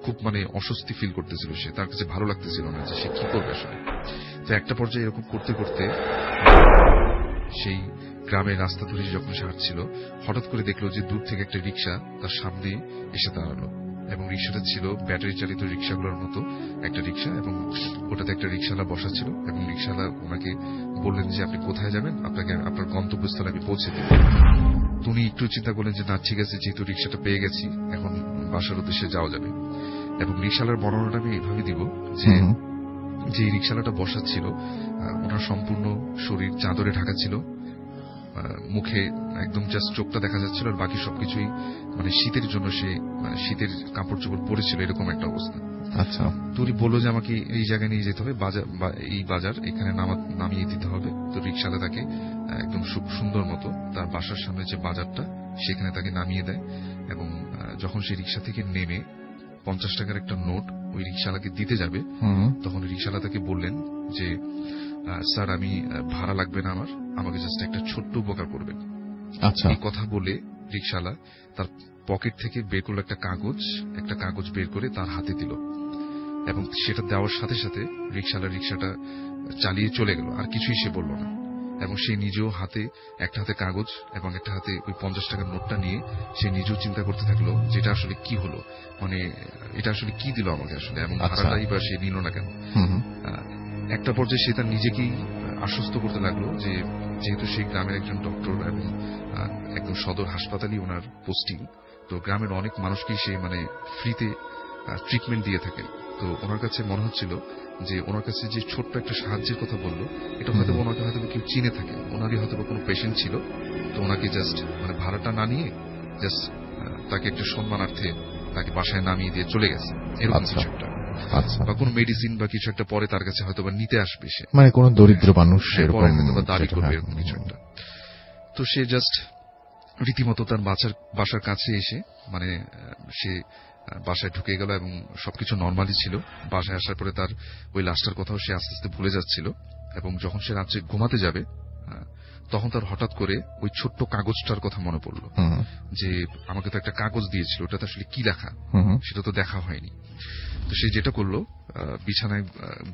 খুব মানে অস্বস্তি ফিল করতেছিল, সে তার কাছে ভালো লাগতেছিল না যে সে কি করবে আসলে। তো একটা পর্যায়ে এরকম করতে করতে সেই গ্রামের রাস্তা ধরে যখন সে হাঁটছিল, হঠাৎ করে দেখলো যে দূর থেকে একটা রিক্সা তার সামনে এসে দাঁড়ালো, এবং রিক্সাটা ছিল ব্যাটারি চালিত রিক্সাগুলোর মতো একটা রিক্সা, এবং ওটাতে একটা রিক্সাওয়ালা বসা ছিল। এবং রিক্সাওয়ালা ওনাকে বললেন যে আপনি কোথায় যাবেন, আপনাকে আপনার গন্তব্যস্থলে আমি পৌঁছে দেব। উনি একটু চিন্তা করলেন যে না, ঠিক আছে, যেহেতু রিক্সাটা পেয়ে গেছি, এখন বাসার উদ্দেশ্যে যাওয়া যাবে। এবং রিক্সাওয়ালার বর্ণনাটা আমি এইভাবে দিব যে রিক্সাওয়ালাটা বসা ছিল, ওনার সম্পূর্ণ শরীর চাদরে ঢাকা ছিল, মুখে একদম জাস্ট চোখটা দেখা যাচ্ছিল, আর বাকি সবকিছুই মানে শীতের জন্য সে মানে শীতের কাপড় চোপড় পরেছিল, এরকম একটা অবস্থা। আচ্ছা, তো উনি বললো যে আমাকে এই জায়গায় নিয়ে যেতে হবে, বাজার বা এই বাজার এখানে নামিয়ে দিতে হবে। তো রিক্সাওয়ালা তাকে একদম সুন্দর মতো তার বাসার সামনে যে বাজারটা সেখানে তাকে নামিয়ে দেয়। এবং যখন সে রিক্সা থেকে নেমে 50 টাকার একটা নোট ওই রিক্সাওয়ালাকে দিতে যাবে, তখন রিক্সাওয়ালা তাকে বললেন যে স্যার, আমি ভাড়া লাগবে না, আমাকে জাস্ট একটা ছোট্ট উপকার করবেন। আচ্ছা, এই কথা বলে রিক্সাওয়ালা তার পকেট থেকে বের করলো একটা কাগজ বের করে তার হাতে দিল, এবং সেটা দেওয়ার সাথে সাথে রিক্সাওয়ালা রিক্সাটা চালিয়ে চলে গেল, আর কিছুই সে বলল না। এবং সে নিজেও একটা হাতে কাগজ এবং একটা হাতে ওই 50 টাকার নোটটা নিয়ে সে নিজেও চিন্তা করতে থাকলো যেটা আসলে কি হলো, মানে এটা আসলে কি দিল আমাকে আসলে, এবং ভাড়াটাই বা সে নিল না কেন। একটা পর্যায়ে সে তার নিজেকেই আশ্বস্ত করতে লাগলো যে যেহেতু সেই গ্রামের একজন ডক্টর এবং একদম সদর হাসপাতালই ওনার পোস্টিং, তো গ্রামের অনেক মানুষকেই সে মানে ফ্রিতে ট্রিটমেন্ট দিয়ে থাকেন। তো ওনার কাছে মনে হচ্ছিল যে ওনার কাছে যে ছোট্ট একটা সাহায্যের কথা বললো, এটা হয়তো ওনাকে হয়তো কেউ চিনে থাকে, ওনারই হয়তো কোনো পেশেন্ট ছিল, তো ওনাকে জাস্ট মানে ভাড়াটা না নিয়ে জাস্ট তাকে একটা সম্মানার্থে তাকে বাসায় নামিয়ে দিয়ে চলে গেছে, এরকম কিছু একটা। আচ্ছা, বা কোনো মেডিসিন বা কিছু একটা পরে তার কাছে হয়তো বা নিতে আসবে সে, মানে কোন দরিদ্র মানুষ এরকম দাবি করবে এরকম কিছু একটা। তো সে জাস্ট রীতিমতো তার বাসার কাছে এসে মানে সে বাসায় ঢুকে গেল, এবং সবকিছু নর্মালি ছিল। বাসায় আসার পরে তার ওই লাশটার কথাও সে আস্তে আস্তে ভুলে যাচ্ছিল, এবং যখন সে রাত্রে ঘুমাতে যাবে তখন তার হঠাৎ করে ওই ছোট্ট কাগজটার কথা মনে পড়লো যে আমাকে তো একটা কাগজ দিয়েছিল, ওটাতে আসলে কি লেখা সেটা তো দেখা হয়নি। তো সে যেটা করলো, বিছানায়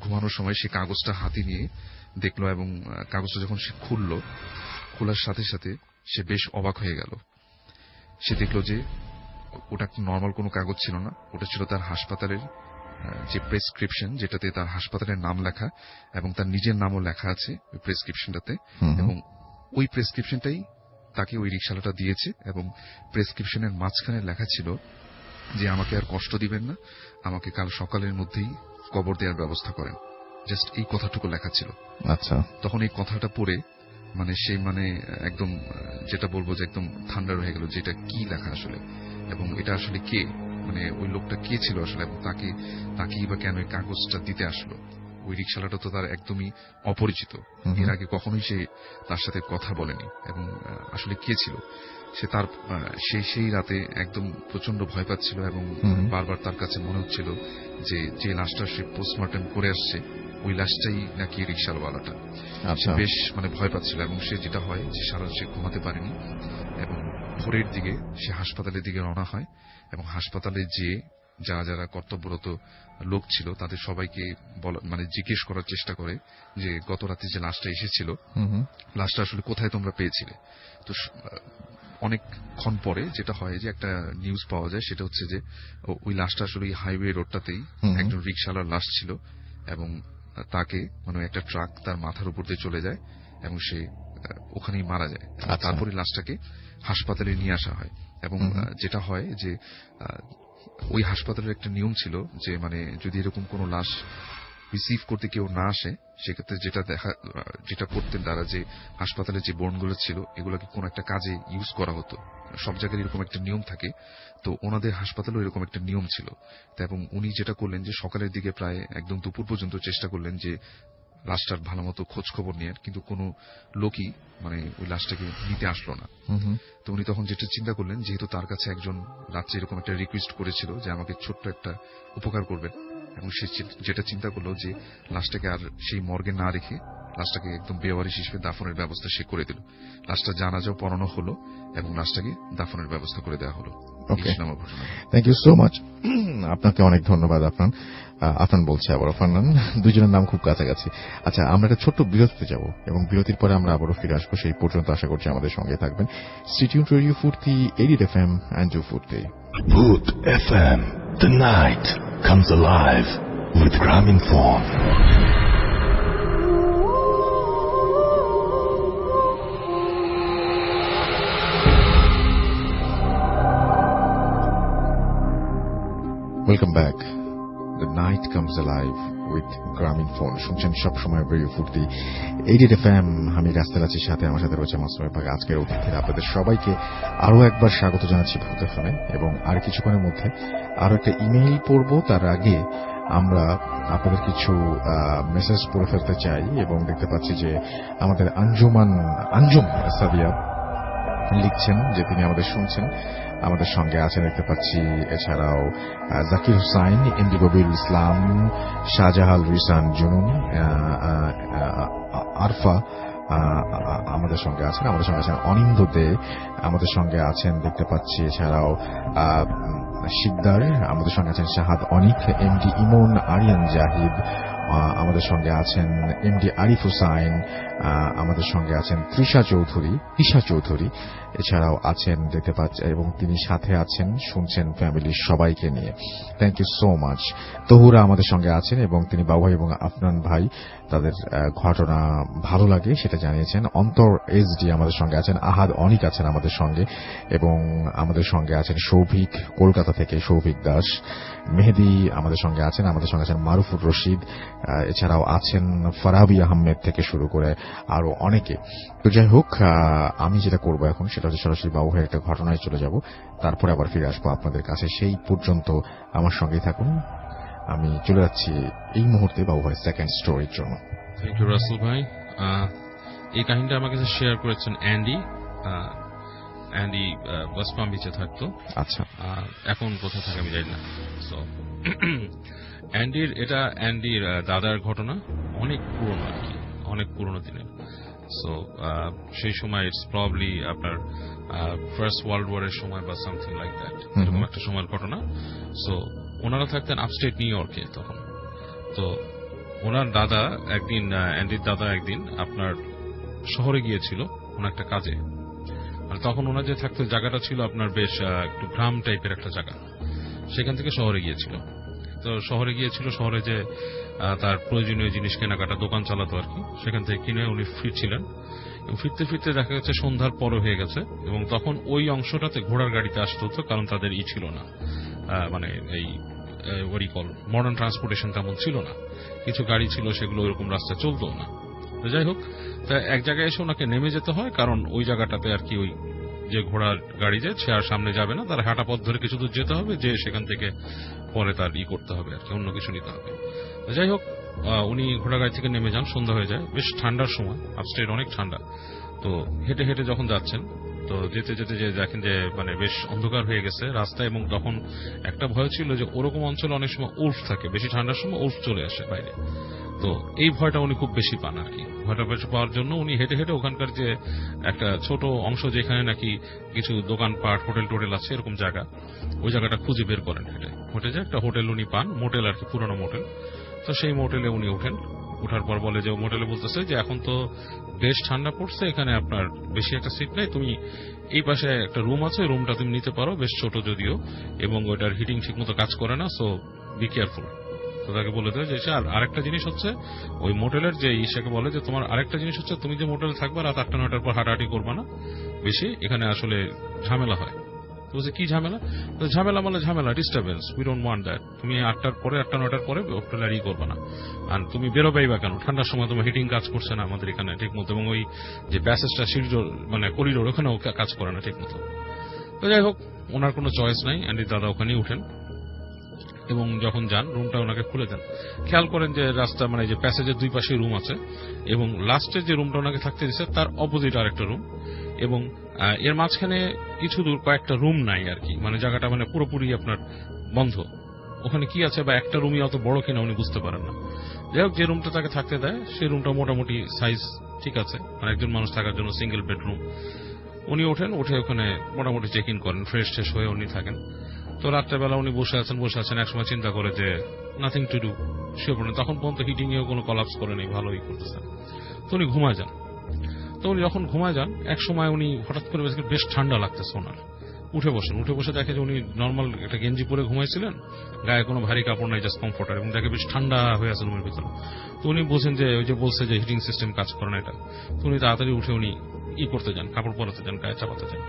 ঘুমানোর সময় সে কাগজটা হাতে নিয়ে দেখলো, এবং কাগজটা যখন সে খোলার সাথে সাথে সে বেশ অবাক হয়ে গেল। সে দেখলো যে ওটা নর্মাল কোনো কাগজ ছিল না, ওটা ছিল তার হাসপাতালের যে প্রেসক্রিপশন যেটাতে তার হাসপাতালের নাম লেখা এবং তার নিজের নামও লেখা আছে ওই প্রেসক্রিপশনটাতে, এবং ওই প্রেসক্রিপশনটাই তাকে ওই রিকশাওয়ালাটা দিয়েছে, এবং প্রেসক্রিপশনের মাঝখানে লেখা ছিল যে আমাকে আর কষ্ট দিবেন না, আমাকে কাল সকালের মধ্যেই কবর দেওয়ার ব্যবস্থা করেন। জাস্ট এই কথাটুকু লেখা ছিল। আচ্ছা, তখন এই কথাটা পড়ে সেই একদম যেটা বলবো যে একদম ঠান্ডা হয়ে গেল, যেটা কি লেখা আসলে, এবং এটা আসলে কে, ওই লোকটা কে ছিল আসলে, এবং তাকেই বা কেন এই কাগজটা দিতে আসলো। ওই রিকশালাটা তো তার একদমই অপরিচিত, এর আগে কখনোই সে তার সাথে কথা বলেনি, এবং আসলে কে ছিল সে, তার সেই রাতে একদম প্রচন্ড ভয় পাচ্ছিল, এবং বারবার তার কাছে মনে হচ্ছিল যে লাশটা সে পোস্টমর্টম করে আসছে ওই লাশটাই নাকি রিকশাওয়ালাটা। বেশ ভয় পাচ্ছিল, এবং সে যেটা হয় যে সারা সে ঘুমাতে পারেনি, এবং ভোরের দিকে সে হাসপাতালের দিকে রওনা হয়, এবং হাসপাতালে যেয়ে যারা কর্তব্যরত লোক ছিল তাদের সবাইকে জিজ্ঞেস করার চেষ্টা করে যে গত রাতে যে লাশটা এসেছিল, লাশটা আসলে কোথায় তোমরা পেয়েছিলে। তো অনেকক্ষণ পরে যেটা হয় যে একটা নিউজ পাওয়া যায়, সেটা হচ্ছে যে ওই লাশটা আসলে ওই হাইওয়ে রোডটাতেই একজন রিকশাওয়ালার লাশ ছিল, এবং তাকে একটা ট্রাক তার মাথার উপর দিয়ে চলে যায়, এবং সে ওখানেই মারা যায়। তারপরে লাশটাকে হাসপাতালে নিয়ে আসা হয়, এবং যেটা হয় যে ওই হাসপাতালের একটা নিয়ম ছিল যে যদি এরকম কোনো লাশ রিসিভ করতে কেউ না আসে, সেক্ষেত্রে যেটা করতেন তারা, যে হাসপাতালে যে বোর্ডগুলো ছিল এগুলোকে কোন একটা কাজে ইউজ করা হতো। সব জায়গায় এরকম একটা নিয়ম থাকে, তো ওনাদের হাসপাতালেও এরকম একটা নিয়ম ছিল। এবং উনি যেটা করলেন যে সকালের দিকে প্রায় একদম দুপুর পর্যন্ত চেষ্টা করলেন যে লাশটার ভালো মতো খোঁজ খবর নিয়ে, কিন্তু কোনো লোকই ওই লাশটাকে নিতে আসলো না। তো উনি তখন যেটা চিন্তা করলেন, যেহেতু তার কাছে একজন রাত্রে এরকম একটা রিকোয়েস্ট করেছিল যে আমাকে ছোট্ট একটা উপকার করবেন, এবং সে যেটা চিন্তা করলো যে লাশটাকে আর সেই মর্গে না রেখে লাশটাকে একদম বেওয়ারিশ হিসেবে দাফনের ব্যবস্থা সে করে দিল। লাশটা জানাজাও পড়ানো হলো, এবং লাশটাকে দাফনের ব্যবস্থা করে দেওয়া হলো। থ্যাংক ইউ সো মাচ, আপনাকে অনেক ধন্যবাদ। আফনান বলছে আবার, ফারনান, দুজনের নাম খুব কাছাকাছি। আচ্ছা, আমরা একটা ছোট্ট বিরতিতে যাব, এবং বিরতির পরে আমরা আবারও ফিরে আসবো। সেই পর্যন্ত আশা করছি আমাদের সঙ্গে থাকবেন। স্টে টিউনড টু রেডিও ফুর্তি, 80 FM অ্যান্ড ফুর্তি। Booth FM, the night comes alive with Graminphone. Welcome back. The night comes alive with Graminphone. শুনছেন সবসময় রেডিও ফুর্তি, 80 FM। আমি রাস্তায় আছি, সাথে আমার সাথে রয়েছে মাসুমের ভাগ। আজকের অতিথিরা আপনাদের সবাইকে আরো একবার স্বাগত জানাচ্ছি ভূত এফএমে, এবং আর কিছুক্ষণের মধ্যে আরো একটা ইমেইল পড়বো। তার আগে আমরা আপনাদের কিছু মেসেজ পড়ে ফেলতে চাই, এবং দেখতে পাচ্ছি যে আমাদের আঞ্জুম সাদিয়া লিখছেন যে তিনি আমাদের শুনছেন, আমাদের সঙ্গে আছেন দেখতে পাচ্ছি। এছাড়াও জাকির হুসাইন, ইন্দিগোবিল ইসলাম, শাহজাহাল রিসান জুনুন, আরফা আমাদের সঙ্গে আছেন। আমাদের সঙ্গে আছেন অনিন্দ দে, আমাদের সঙ্গে আছেন দেখতে পাচ্ছি। এছাড়াও শিকদার, আমাদের সঙ্গে আছেন শাহাদ অনিক, এমডি ইমন, আরিয়ান জাহিদ, আমাদের সঙ্গে আছেন এমডি আরিফ হুসাইন, আমাদের সঙ্গে আছেন তৃষা চৌধুরী, এছাড়াও আছেন দেখতে পাচ্ছি, এবং তিনি সাথে আছেন, শুনছেন ফ্যামিলির সবাইকে নিয়ে। Thank you so much. Tahura আমাদের সঙ্গে আছেন, এবং তিনি বাবু ভাই এবং আফনান ভাই তাদের ঘটনা ভালো লাগে সেটা জানিয়েছেন। অন্তর এসডি আমাদের সঙ্গে আছেন, আহাদ অনিক আছেন আমাদের সঙ্গে, এবং আমাদের সঙ্গে আছেন সৌভিক, কলকাতা থেকে সৌভিক দাস, মেহেদি আমাদের সঙ্গে আছেন, আমাদের সঙ্গে আছেন মারুফুর রশিদ, এছাড়াও আছেন ফারাবি আহমেদ থেকে শুরু করে আরো অনেকে। তো যাই হোক, আমি যেটা করবো এখন সেটা হচ্ছে সরাসরি বাবু ভাইয়ের একটা ঘটনায় চলে যাব, তারপরে আবার ফিরে আসবো আপনাদের কাছে। সেই পর্যন্ত আমার সঙ্গেই থাকুন। আমি চলে যাচ্ছি এই মুহূর্তে বাবু ভাই সেকেন্ড স্টোরির জন্য। থ্যাংক ইউ রাসেল ভাই। এই কাহিনীটা আমার কাছে শেয়ার করেছেন অ্যান্ডি ওয়েস্ট পাম বিচে থাকতো। আচ্ছা, এখন কোথায় থাকে আমি জানি না। সো অ্যান্ডির দাদার ঘটনা, অনেক পুরনো আর কি, অনেক পুরনো দিনের। সো সেই সময় ইটস প্রবাবলি আপনার ফার্স্ট ওয়ার্ল্ড ওয়ারের সময় বা সামথিং লাইক দ্যাট, এরকম একটা সময়ের ঘটনা। সো ওনারা থাকতেন আপস্টেট নিউ ইয়র্কে তখন। তো ওনার দাদা একদিন, অ্যান্ডির দাদা একদিন আপনার শহরে গিয়েছিল ওনার একটা কাজে। আর তখন ওনার যে থাকতে জায়গাটা ছিল আপনার বেশ একটু গ্রাম টাইপের একটা জায়গা, সেখান থেকে শহরে গিয়েছিল। তো শহরে গিয়েছিল, শহরে যে তার প্রয়োজনীয় জিনিস কেনাকাটা দোকান চালাতো আর কি, সেখান থেকে কিনে উনি ফিরছিলেন। ফিরতে ফিরতে দেখা গেছে সন্ধ্যার পর হয়ে গেছে, এবং তখন ওই অংশটাতে ঘোড়ার গাড়িতে আসতে হতো, কারণ তাদের ছিল না, মানে এই ওরিকল মডার্ন ট্রান্সপোর্টেশন তেমন ছিল না। কিছু গাড়ি ছিল, সেগুলো ওইরকম রাস্তায় চলতো না। তো যাই হোক, তা এক জায়গায় এসে ওনাকে নেমে যেতে হয়, কারণ ওই জায়গাটাতে আর কি ওই যে ঘোড়ার গাড়ি যায় সে আর সামনে যাবে না, তার হাঁটা পথ ধরে কিছু দূর যেতে হবে, যে সেখান থেকে পরে তার করতে হবে আর কি, অন্য কিছু নিতে হবে। যাই হোক, উনি ঘোড়া গাড়ি থেকে নেমে যান, সন্ধ্যা হয়ে যায়, বেশ ঠান্ডার সময়, আপস্টেট অনেক ঠান্ডা। তো হেঁটে হেঁটে যখন যাচ্ছেন, তো যেতে যেতে যে দেখেন যে মানে বেশ অন্ধকার হয়ে গেছে রাস্তায়, এবং তখন একটা ভয় ছিল যে ওরকম অঞ্চলে অনেক সময় উল্ফ থাকে, বেশি ঠান্ডার সময় উল্ফ চলে আসে বাইরে। তো এই ভয়টা উনি খুব বেশি পান আর কি। ভয়টা বেশি পাওয়ার জন্য উনি হেঁটে হেঁটে ওখানকার যে একটা ছোট অংশ যেখানে নাকি কিছু দোকানপাট হোটেল টোটেল আছে এরকম জায়গা, ওই জায়গাটা খুঁজে বের করেন। হেঁটে যে একটা হোটেল উনি পান, মোটেল আর কি, পুরনো মোটেল। তো সেই মোটেলে উনি ওঠেন। ওঠার পর বলে যে মোটেলে বলতেছে যে এখন তো বেশ ঠান্ডা পড়ছে, এখানে আপনার বেশি একটা সিট নাই, তুমি এই পাশে একটা রুম আছে, রুমটা তুমি নিতে পারো, বেশ ছোট যদিও, এবং ওইটার হিটিং ঠিক মতো কাজ করে না, সো বি কেয়ারফুল। তো তাকে বলে দেয় যে আরেকটা জিনিস হচ্ছে ওই মোটেলের যে ইসাকে বলে যে তোমার আরেকটা জিনিস হচ্ছে তুমি যে মোটেলে থাকবে রাত 8টা 9টার পর হাঁটাহাঁটি করবা না বেশি, এখানে আসলে ঝামেলা হয়। তো বলছে কি ঝামেলা? তো ঝামেলা মানে ঝামেলা, disturbance, we don't want that. তুমি 8টা 9টার পরে হোটেলে আর করবা না। আর তুমি বেরোবাই বা কেন? ঠান্ডার সময় তোমার হিটিং কাজ করছে না আমাদের এখানে ঠিক মতো, এবং ওই যে প্যাসেজটা সিঁড়ি মানে করিডোর ওখানেও কাজ করে না ঠিক মতো। তো যাই হোক, ওনার কোনো চয়েস নাই, অ্যান্ডি দাদা ওখানেই উঠেন, এবং যখন যান রুমটা ওনাকে খুলে দেন। খেয়াল করেন যে রাস্তা মানে যে প্যাসেজের দুই পাশে রুম আছে, এবং লাস্টের যে রুমটা ওনাকে থাকতে দিচ্ছে তার অপোজিট আরেকটা রুম, এবং এর মাঝখানে কিছু দূর কয়েকটা রুম নাই আর কি, মানে জায়গাটা মানে পুরোপুরি আপনার বন্ধ। ওখানে কি আছে বা একটা রুমই অত বড় কিনা উনি বুঝতে পারেন না। যাই হোক, যে রুমটা তাকে থাকতে দেয় সেই রুমটা মোটামুটি সাইজ ঠিক আছে, মানে একজন মানুষ থাকার জন্য সিঙ্গেল বেডরুম। উনি ওঠেন, উঠে ওখানে মোটামুটি চেক ইন করেন, ফ্রেশ ট্রেশ হয়ে উনি থাকেন। তো রাত্রেবেলা উনি বসে আছেন, একসময় চিন্তা করে যে নাথিং টু ডু, শুয়ে পড়েন। তখন পর্যন্ত হিটিং এও কোনো কলাপস করেনি, ভালোই করতেছেন। তো উনি ঘুমায় যান। তো উনি যখন ঘুমায় যান, এক সময় উনি হঠাৎ করে বেশ ঠান্ডা লাগতেছে ওনার। উঠে বসে দেখে যে উনি নর্মাল একটা গেঞ্জি পরে ঘুমাইছিলেন, গায়ে কোনো ভারী কাপড় নাই, জাস্ট কমফোর্টার, এবং দেখে বেশ ঠান্ডা হয়ে আছে রুমের ভিতরে। তো উনি বলছেন যে ওই যে বলছে যে হিটিং সিস্টেম কাজ করে না এটা। তো উনি তাড়াতাড়ি উঠে উনি করতে যান, কাপড় পরাতে যান, গায়ে চাপাতে যান।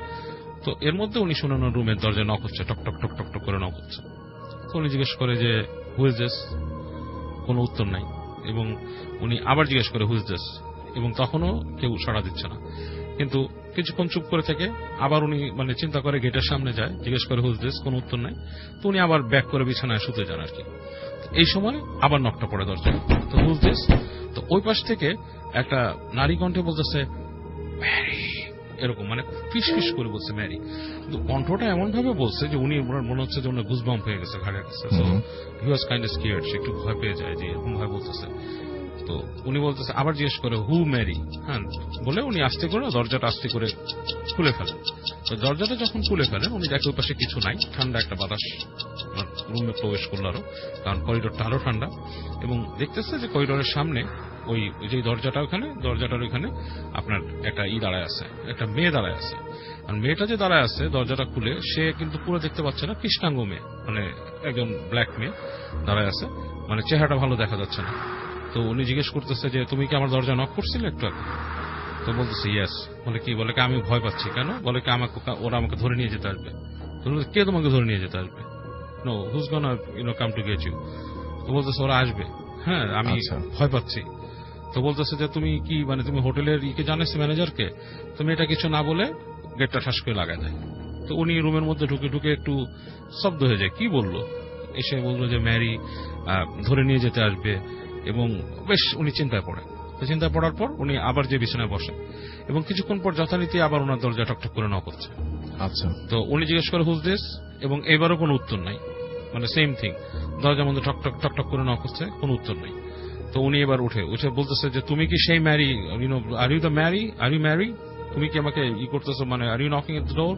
তো এর মধ্যে উনি শুনেন রুমের দরজায় নক হচ্ছে, টক টক টক টক টক করে নক হচ্ছে। তো উনি জিজ্ঞেস করে যে হু ইজ দিস, কোনো উত্তর নাই, এবং উনি আবার জিজ্ঞেস করে হু ইজ দিস, এবং তখনও কেউ সাড়া দিচ্ছে না। কিন্তু কিছুক্ষণ চুপ করে থেকে আবার উনি মানে চিন্তা করে গেটের সামনে যায়, জিজ্ঞেস করে হু ইজ দিস, কোনো উত্তর নাই। তো উনি আবার ব্যাক করে বিছানায় শুতে যান আর কি। এই সময় আবার নকটা পড়ে দরজায়, তো হু ইজ দিস। তো ওই পাশ থেকে একটা নারী কণ্ঠে বলতেছে ম্যারি, এরকম মানে ফিস করে বলছে ম্যারি। কিন্তু কণ্ঠটা এমন ভাবে বলছে যে উনি মনে হচ্ছে যে ওনার গুজবাম্প হয়ে গেছে ঘাড়ের কাছে। So he was kind of scared, সে একটু ভয় পেয়ে যায় যে এরকম ভাবে বলতেছে। তো উনি বলতেছে, আবার জিজ্ঞেস করে হু ম্যারি, হ্যাঁ বলে উনি আস্তে করে দরজাটা আস্তে করে খুলে ফেলেন। তো দরজাটা যখন খুলে ফেলেন উনি দেখে ওই পাশে কিছু নাই, ঠান্ডা একটা বাতাস রুমে প্রবেশ করলো আরো, কারণ করিডোরটা আরো ঠান্ডা, এবং দেখতেছে যে করিডোরের সামনে ওই যে দরজাটার ওইখানে আপনার একটা দাঁড়ায় আছে, একটা মেয়ে দাঁড়ায় আছে। আর মেয়েটা যে দাঁড়ায় আছে দরজাটা খুলে, সে কিন্তু পুরো দেখতে পাচ্ছে না, কৃষ্ণাঙ্গ মেয়ে, মানে একজন ব্ল্যাক মেয়ে দাঁড়ায় আছে, মানে চেহারাটা ভালো দেখা যাচ্ছে না। তো উনি জিজ্ঞেস করতেছে যে তুমি কি আমার দরজা নক করছিলে একটু আগে? তো বলতেছে ইয়েস। বলে কি? বলে কি আমি ভয় পাচ্ছি। কেন? বলে কি ওরা আমাকে ধরে নিয়ে যেতে আসবে। কে তোমাকে ধরে নিয়ে যেতে আসবে? No, who's gonna come to get you. তো বলতেছে ওরা আসবে, হ্যাঁ আমি ভয় পাচ্ছি। তো বলতেছে যে তুমি কি মানে তুমি হোটেলের জানাইছো ম্যানেজারকে? তুমি এটা কিছু না বলে গেটটা ঠাস করে লাগায় দেয়। তো উনি রুমের মধ্যে ঢুকে একটু শব্দ হয়ে যায়, কি বললো? এসে বললো যে ম্যারি ধরে নিয়ে যেতে আসবে, এবং বেশ উনি চিন্তায় পড়েন। তো চিন্তায় পড়ার পর উনি আবার যে বিছানায় বসেন, এবং কিছুক্ষণ পর যথারীতি আবার ওনার দরজা টকটক করে নক হচ্ছে। আচ্ছা। তো উনি জিজ্ঞেস করে হুজ দিস, এবং এবারও কোনো উত্তর নাই, মানে সেম থিং, দরজার মধ্যে টকটক করে নক হচ্ছে, কোনো উত্তর নাই। তো উনি এবার উঠে বলতেছে যে তুমি কি সেই Mary, are you the Mary, are you Mary, তুমি কি আমাকে করতেছো, মানে are you knocking at the door?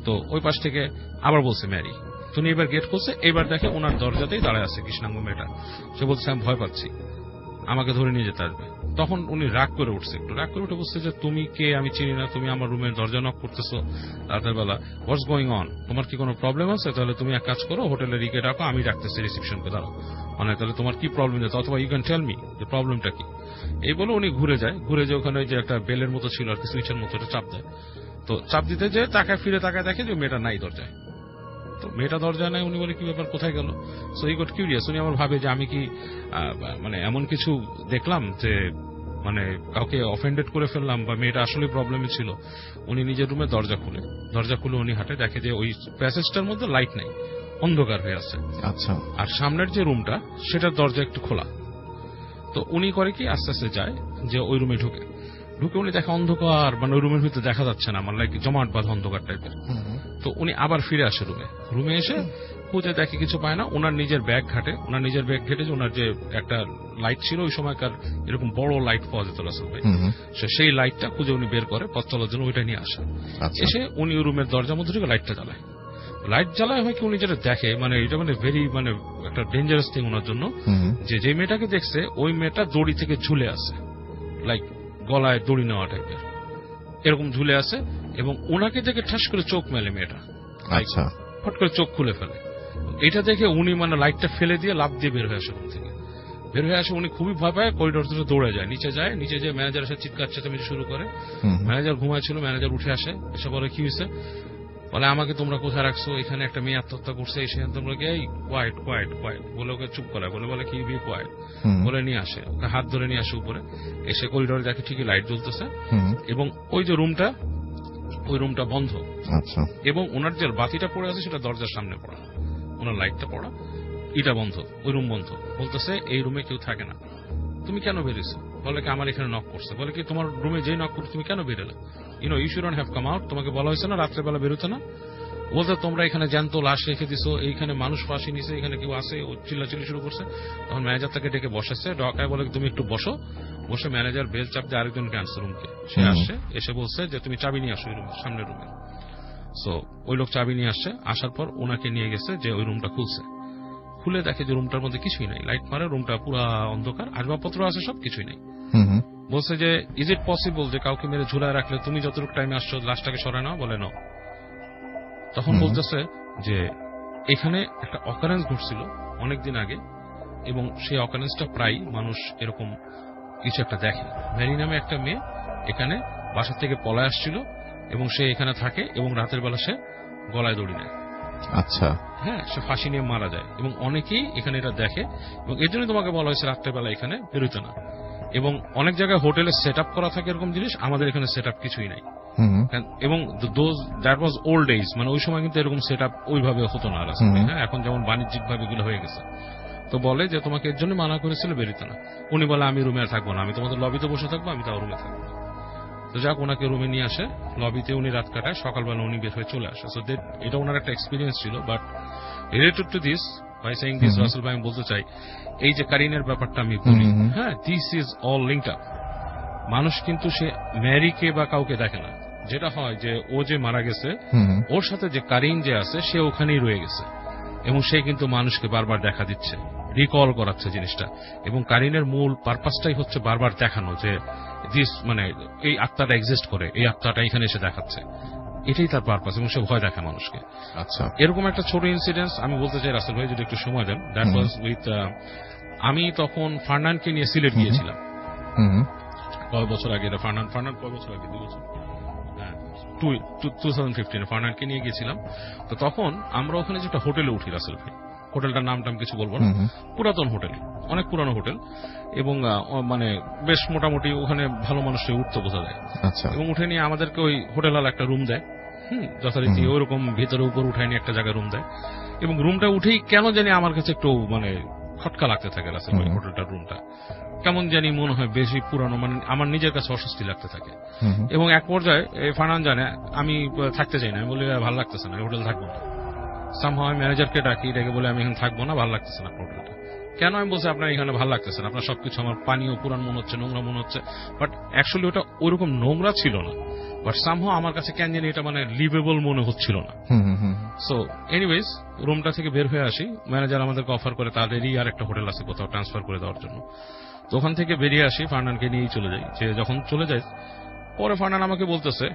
তো ওই পাশ থেকে আবার বলছে ম্যারি। তুমি এবার গেট খুলছে, এবার দেখে ওনার দরজাতেই দাঁড়ায় আছে কৃষ্ণাঙ্গ মেয়েটা। সে বলছে আমি ভয় পাচ্ছি, আমাকে ধরে নিয়ে যেতে আসবে। তখন উনি রাগ করে উঠছে, একটু রাগ করে উঠে বলছে যে তুমি কে, আমি চিনি না, তুমি আমার রুমের দরজা নক করতেছো রাতের বেলা, হোয়াটস গোয়িং অন, তোমার কি কোনো প্রবলেম আছে? তাহলে তুমি এক কাজ করো, হোটেলের ইকে ডাকো, আমি ডাকতেছি রিসেপশনকে, দাঁড়াও, মানে তাহলে তোমার কি প্রবলেম আছে, অথবা ইউ ক্যান টেল মি যে প্রবলেমটা কি। এই বলে উনি ঘুরে যায়, ওখানে যে একটা বেলের মতো ছিল আর কি, সুইচের মতো, এটা চাপ দেয়। তো চাপ দিতে যে তাকায়, ফিরে তাকায়, দেখে যে মেয়েটা নাই দরজায়। তো মেয়েটা দরজায় নাই, উনি বলে কি ব্যাপার, কোথায় গেল? সো হি গট কিউরিয়াস, উনি আমার ভাবে যে আমি কি মানে এমন কিছু দেখলাম যে মানে কাউকে অফেন্ডেড করে ফেললাম, বা মেয়েটা আসলে প্রবলেমে ছিল। উনি নিজের রুমে দরজা খুলে উনি হাঁটে, দেখে যে ওই প্যাসেজটার মধ্যে লাইট নাই, অন্ধকার হয়ে আছে। আচ্ছা। আর সামনের যে রুমটা, সেটার দরজা একটু খোলা। তো উনি করে কি, আস্তে আস্তে যায় যে ওই রুমে ঢুকে উনি দেখে অন্ধকার, মানে ওই রুমের ভিতরে দেখা যাচ্ছে না, মানে লাইক জমাট বাঁধা অন্ধকার টাইপের। তো উনি আবার ফিরে আসে রুমে এসে খুঁজে দেখে কিছু পায় না। ওনার নিজের ব্যাগ ঘাটে যে ওনার যে একটা লাইট ছিল ওই সময়কার, এরকম বড় লাইট পাওয়া যেত রাসেল ভাই, সেই লাইটটা খুঁজে উনি বের করে পথ চলার জন্য, ওইটা নিয়ে আসে। এসে উনি ওই রুমের দরজার মধ্যে ঢুকে লাইট জ্বালায় হয় কি, উনি যেটা দেখে, মানে এটা মানে ভেরি মানে একটা ডেঞ্জারাস থিং ওনার জন্য, যে মেয়েটাকে দেখছে ওই মেয়েটা দড়ি থেকে ঝুলে আছে, লাইক গলায় দড়ি নেওয়া টাইপের, এরকম ঝুলে আছে, এবং ওনাকে দেখে ঠাস করে চোখ মেলে মেয়েটা, আচ্ছা, ফট করে চোখ খুলে ফেলে। এটা দেখে উনি মানে লাইটটা ফেলে দিয়ে লাফ দিয়ে বের হয়ে আসে রুম থেকে। উনি খুবই ভয় পায়, করিডোর ধরে দৌড়ে যায়, নিচে যে ম্যানেজার এসে চিৎকার চেঁচামেচি শুরু করে। ম্যানেজার ঘুমাচ্ছিল, ম্যানেজার উঠে আসে, এসে বলে কি হয়েছে, বলে আমাকে তোমরা কোথায় রাখছো, এখানে একটা মেয়ে আত্মহত্যা করছে, এসে তোমরা এই কোয়াইট বলে ওকে চুপ করায়, বলে কি বি কোয়াইট বলে নিয়ে আসে, ওকে হাত ধরে নিয়ে আসে উপরে। এসে করিডোরে দেখে ঠিকই লাইট জ্বলতেছে, এবং ওই যে রুমটা বন্ধ। আচ্ছা। এবং ওনার যে বাতিটা পড়ে আছে সেটা দরজার সামনে পড়া, ওনার লাইটটা পড়া, এটা বন্ধ, ওই রুম বন্ধ। বলতেছে এই রুমে কেউ থাকে না, তুমি কেন বেরিয়েছো? বলে কি আমার এখানে নক করছে। বলে কি তোমার রুমে যেই নক করছে তুমি কেন বেরোলে? You shouldn't have come out, তোমাকে বলা হয়েছে না রাত্রেবেলা বেরোতে না? বলতে তোমরা এখানে জ্যান্ত লাশ রেখে দিছো, এইখানে মানুষ ফাঁসি নিছে, এখানে কেউ আসে, ও চিল্লাচিল্লি শুরু করছে। তখন ম্যানেজার তাকে ডেকে বসাচ্ছে, ডকায় বলে তুমি একটু বসে ম্যানেজার বেল চাপ দিয়ে আরেকজনকে আনছে রুমকে। সে আসছে, এসে বলছে যে তুমি চাবি নিয়ে আসো ওই রুমের সামনের রুমে। সো ওই লোক চাবি নিয়ে আসছে, আসার পর ওনাকে নিয়ে গেছে, যে ওই রুমটা খুলে দেখে যে রুমটার মধ্যে কিছুই নাই, লাইট মারে, রুমটা পুরা অন্ধকার, আসবাবপত্র আছে, সব কিছুই নাই। বলছে যে ইজ ইট পসিবল যে কাউকে মেরে ঝুলায় রাখলে তুমি যতটুকু টাইমে আসছো লাশটাকে সরায় নাও? বলে নাও। তখন বলতেছে যে এখানে একটা অকারেন্স ঘটছিল অনেকদিন আগে, এবং সেই অকারেন্সটা প্রায় মানুষ এরকম কিছু একটা দেখে। ম্যারি নামে একটা মেয়ে এখানে বাসা থেকে পলায় আসছিল, এবং সে এখানে থাকে, এবং রাতের বেলা সে গলায় দড়ি নেয়। আচ্ছা। হ্যাঁ, সে ফাঁসি নিয়ে মারা যায়, এবং অনেকেই এখানে এটা দেখে, এবং এর জন্য তোমাকে বলা হয়েছে রাত্রেবেলা এখানে বেরোতে না। এবং অনেক জায়গায় হোটেলে সেট আপ করা থাকে এরকম জিনিস, আমাদের এখানে সেট আপ কিছুই নাই। এবং দ্যাট ওয়াজ ওল্ড এজ, মানে ওই সময় কিন্তু এরকম সেট আপ ওইভাবে হতো না। হ্যাঁ, এখন যেমন বাণিজ্যিক ভাবে এগুলো হয়ে গেছে। তো বলে যে তোমাকে এর জন্য মানা করেছিল বেরোতে না। উনি বলে আমি রুমে আর থাকবো না, আমি তোমাদের লবিতে বসে থাকবো, আমি তাও রুমে থাকবো না। তো যাক, ওনাকে রুমে নিয়ে আসে, লবিতে উনি রাত কাটায়, সকালবেলা উনি বের হয়ে চলে আসে। সো এটা ওনার একটা এক্সপিরিয়েন্স ছিল। But related to this, by saying this, Rasel ভাই আমি বলতে চাই, এই যে কারিনের ব্যাপারটা আমি বলি, হ্যাঁ, this is all linked up. মানুষ কিন্তু সে ম্যারিকে বা কাউকে দেখে না। যেটা হয় যে ও যে মারা গেছে, ওর সাথে যে কারিন যে আছে সে ওখানেই রয়ে গেছে, এবং সে কিন্তু মানুষকে বারবার দেখা দিচ্ছে, রিকল করাচ্ছে জিনিসটা। এবং কারিনের মূল পারপাসটাই হচ্ছে বারবার দেখানো যে দিস, মানে এই আত্মাটা এক্সিস্ট করে, এই আত্মাটা এখানে এসে দেখাচ্ছে, এটাই তার পারপাস, এবং সে ভয় দেখায় মানুষকে। আচ্ছা। এরকম একটা ছোট ইনসিডেন্স আমি বলতে চাই রাসেল ভাই, যদি একটু সময় দেন। দ্যাট ওয়াজ উইথ, আমি তখন ফার্নানকে নিয়ে সিলেট গিয়েছিলাম কয় বছর আগে। ফার্নান কয় বছর আগে? 2 বছর, 2015 ফার্নানকে নিয়ে গিয়েছিলাম। তো তখন আমরা ওখানে যে একটা হোটেলে উঠি রাসেল ভাই, হোটেলটার নামটা আমি কিছু বলবো না, পুরাতন হোটেল, অনেক পুরানো হোটেল, এবং মানে বেশ মোটামুটি ওখানে ভালো মানুষই উঠতে বোঝা যায়। এবং উঠে নিয়ে আমাদেরকে ওই হোটেল হল একটা রুম দেয়, যথারীতি ওইরকম ভিতরে উপর উঠায় নিয়ে একটা জায়গায় রুম দেয়। এবং রুমটা উঠেই কেন জানি আমার কাছে একটু মানে খটকা লাগতে থাকে রাসেল ভাই, হোটেলটার রুমটা কেমন জানি মনে হয় বেশি পুরানো, মানে আমার নিজের কাছে অস্বস্তি লাগতে থাকে। এবং এক পর্যায়ে ফারহান জানে আমি থাকতে চাই না, আমি বলি ভালো লাগতেছে না, হোটেল থাকবো না। সামহাও আমি ম্যানেজারকে ডাকি, ডেকে বলে আমি এখানে থাকবো না, ভালো লাগতেছে না হোটেলটা। কেন? আমি বলছি আপনার এখানে ভালো লাগতেছে না, আপনার সবকিছু আমার পানিও পুরান মনে হচ্ছে, নোংরা মনে হচ্ছে। বাট অ্যাকচুয়ালি ওটা ওইরকম নোংরা ছিল না, বাট সামহাও আমার কাছে কেন জানি এটা মানে লিভেবল মনে হচ্ছিল না। সো এনিওয়েজ রুমটা থেকে বের হয়ে আসি, ম্যানেজার আমাদেরকে অফার করে তাদেরই আর একটা হোটেল আছে কোথাও ট্রান্সফার করে দেওয়ার জন্য। তো ওখান থেকে বেরিয়ে আসি, ফারনানকে নিয়েই চলে যাই। যে যখন চলে যাই, পরে ফারনান আমাকে বলতেছে,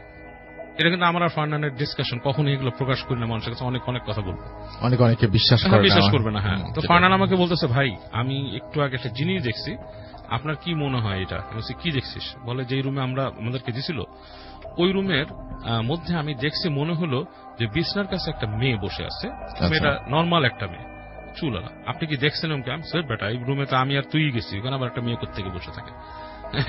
এটা কিন্তু আমার আর ফারনানের ডিসকাশন, কখনো এগুলো প্রকাশ করি না মানুষের কাছে, অনেক অনেক কথা বলবো, অনেকে বিশ্বাস করে না। বিশ্বাস করবে না। হ্যাঁ, তো যেটা- ফারনান আমাকে বলতেছে, ভাই আমি একটু আগে একটা জিনিস দেখছি, আপনার কি মনে হয় এটা? আমি বলছি, কি দেখছিস? বলে, যেই রুমে আমাদেরকে দিছিল ওই রুমের মধ্যে আমি দেখছি, মনে হলো যে বিছনার কাছে একটা মেয়ে বসে আছে। মেয়েটা নর্মাল একটা মেয়ে, চুলালা। আপনি কি দেখছেন? আমি স্যার বেটা, এই রুমে তো আমি আর তুই গেছি, ওখানে আবার একটা মেয়ে কোত্থেকে বসে থাকে,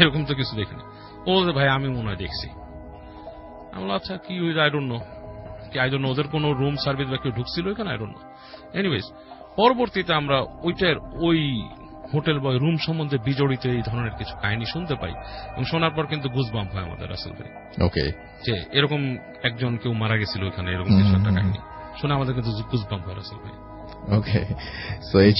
এরকম তো কিছু দেখিনি। ও বলছে, ভাই আমি মনে হয় দেখছি। আমি বললাম, আচ্ছা কি হইল, আই ডোন্ট নো, ওদের কোনো রুম সার্ভিস বা কেউ ঢুকছিল এখানে, আই ডোন্ট নো। এনিওয়েজ, পরবর্তীতে আমরা ওই হোটেল বা রুম সম্বন্ধে বিজড়িত এই ধরনের কিছু কাহিনী শুনতে পাই, এবং শোনার পর কিন্তু গুজবাম্প হয় আমাদের রাসেল ভাই, ওকে। যে এরকম একজন কেউ মারা গেছিল এখানে, এরকম কিছু একটা কাহিনী শুনে আমাদের কিন্তু গুজবাম্প হয় রাসেল ভাই। ওকে, সো এই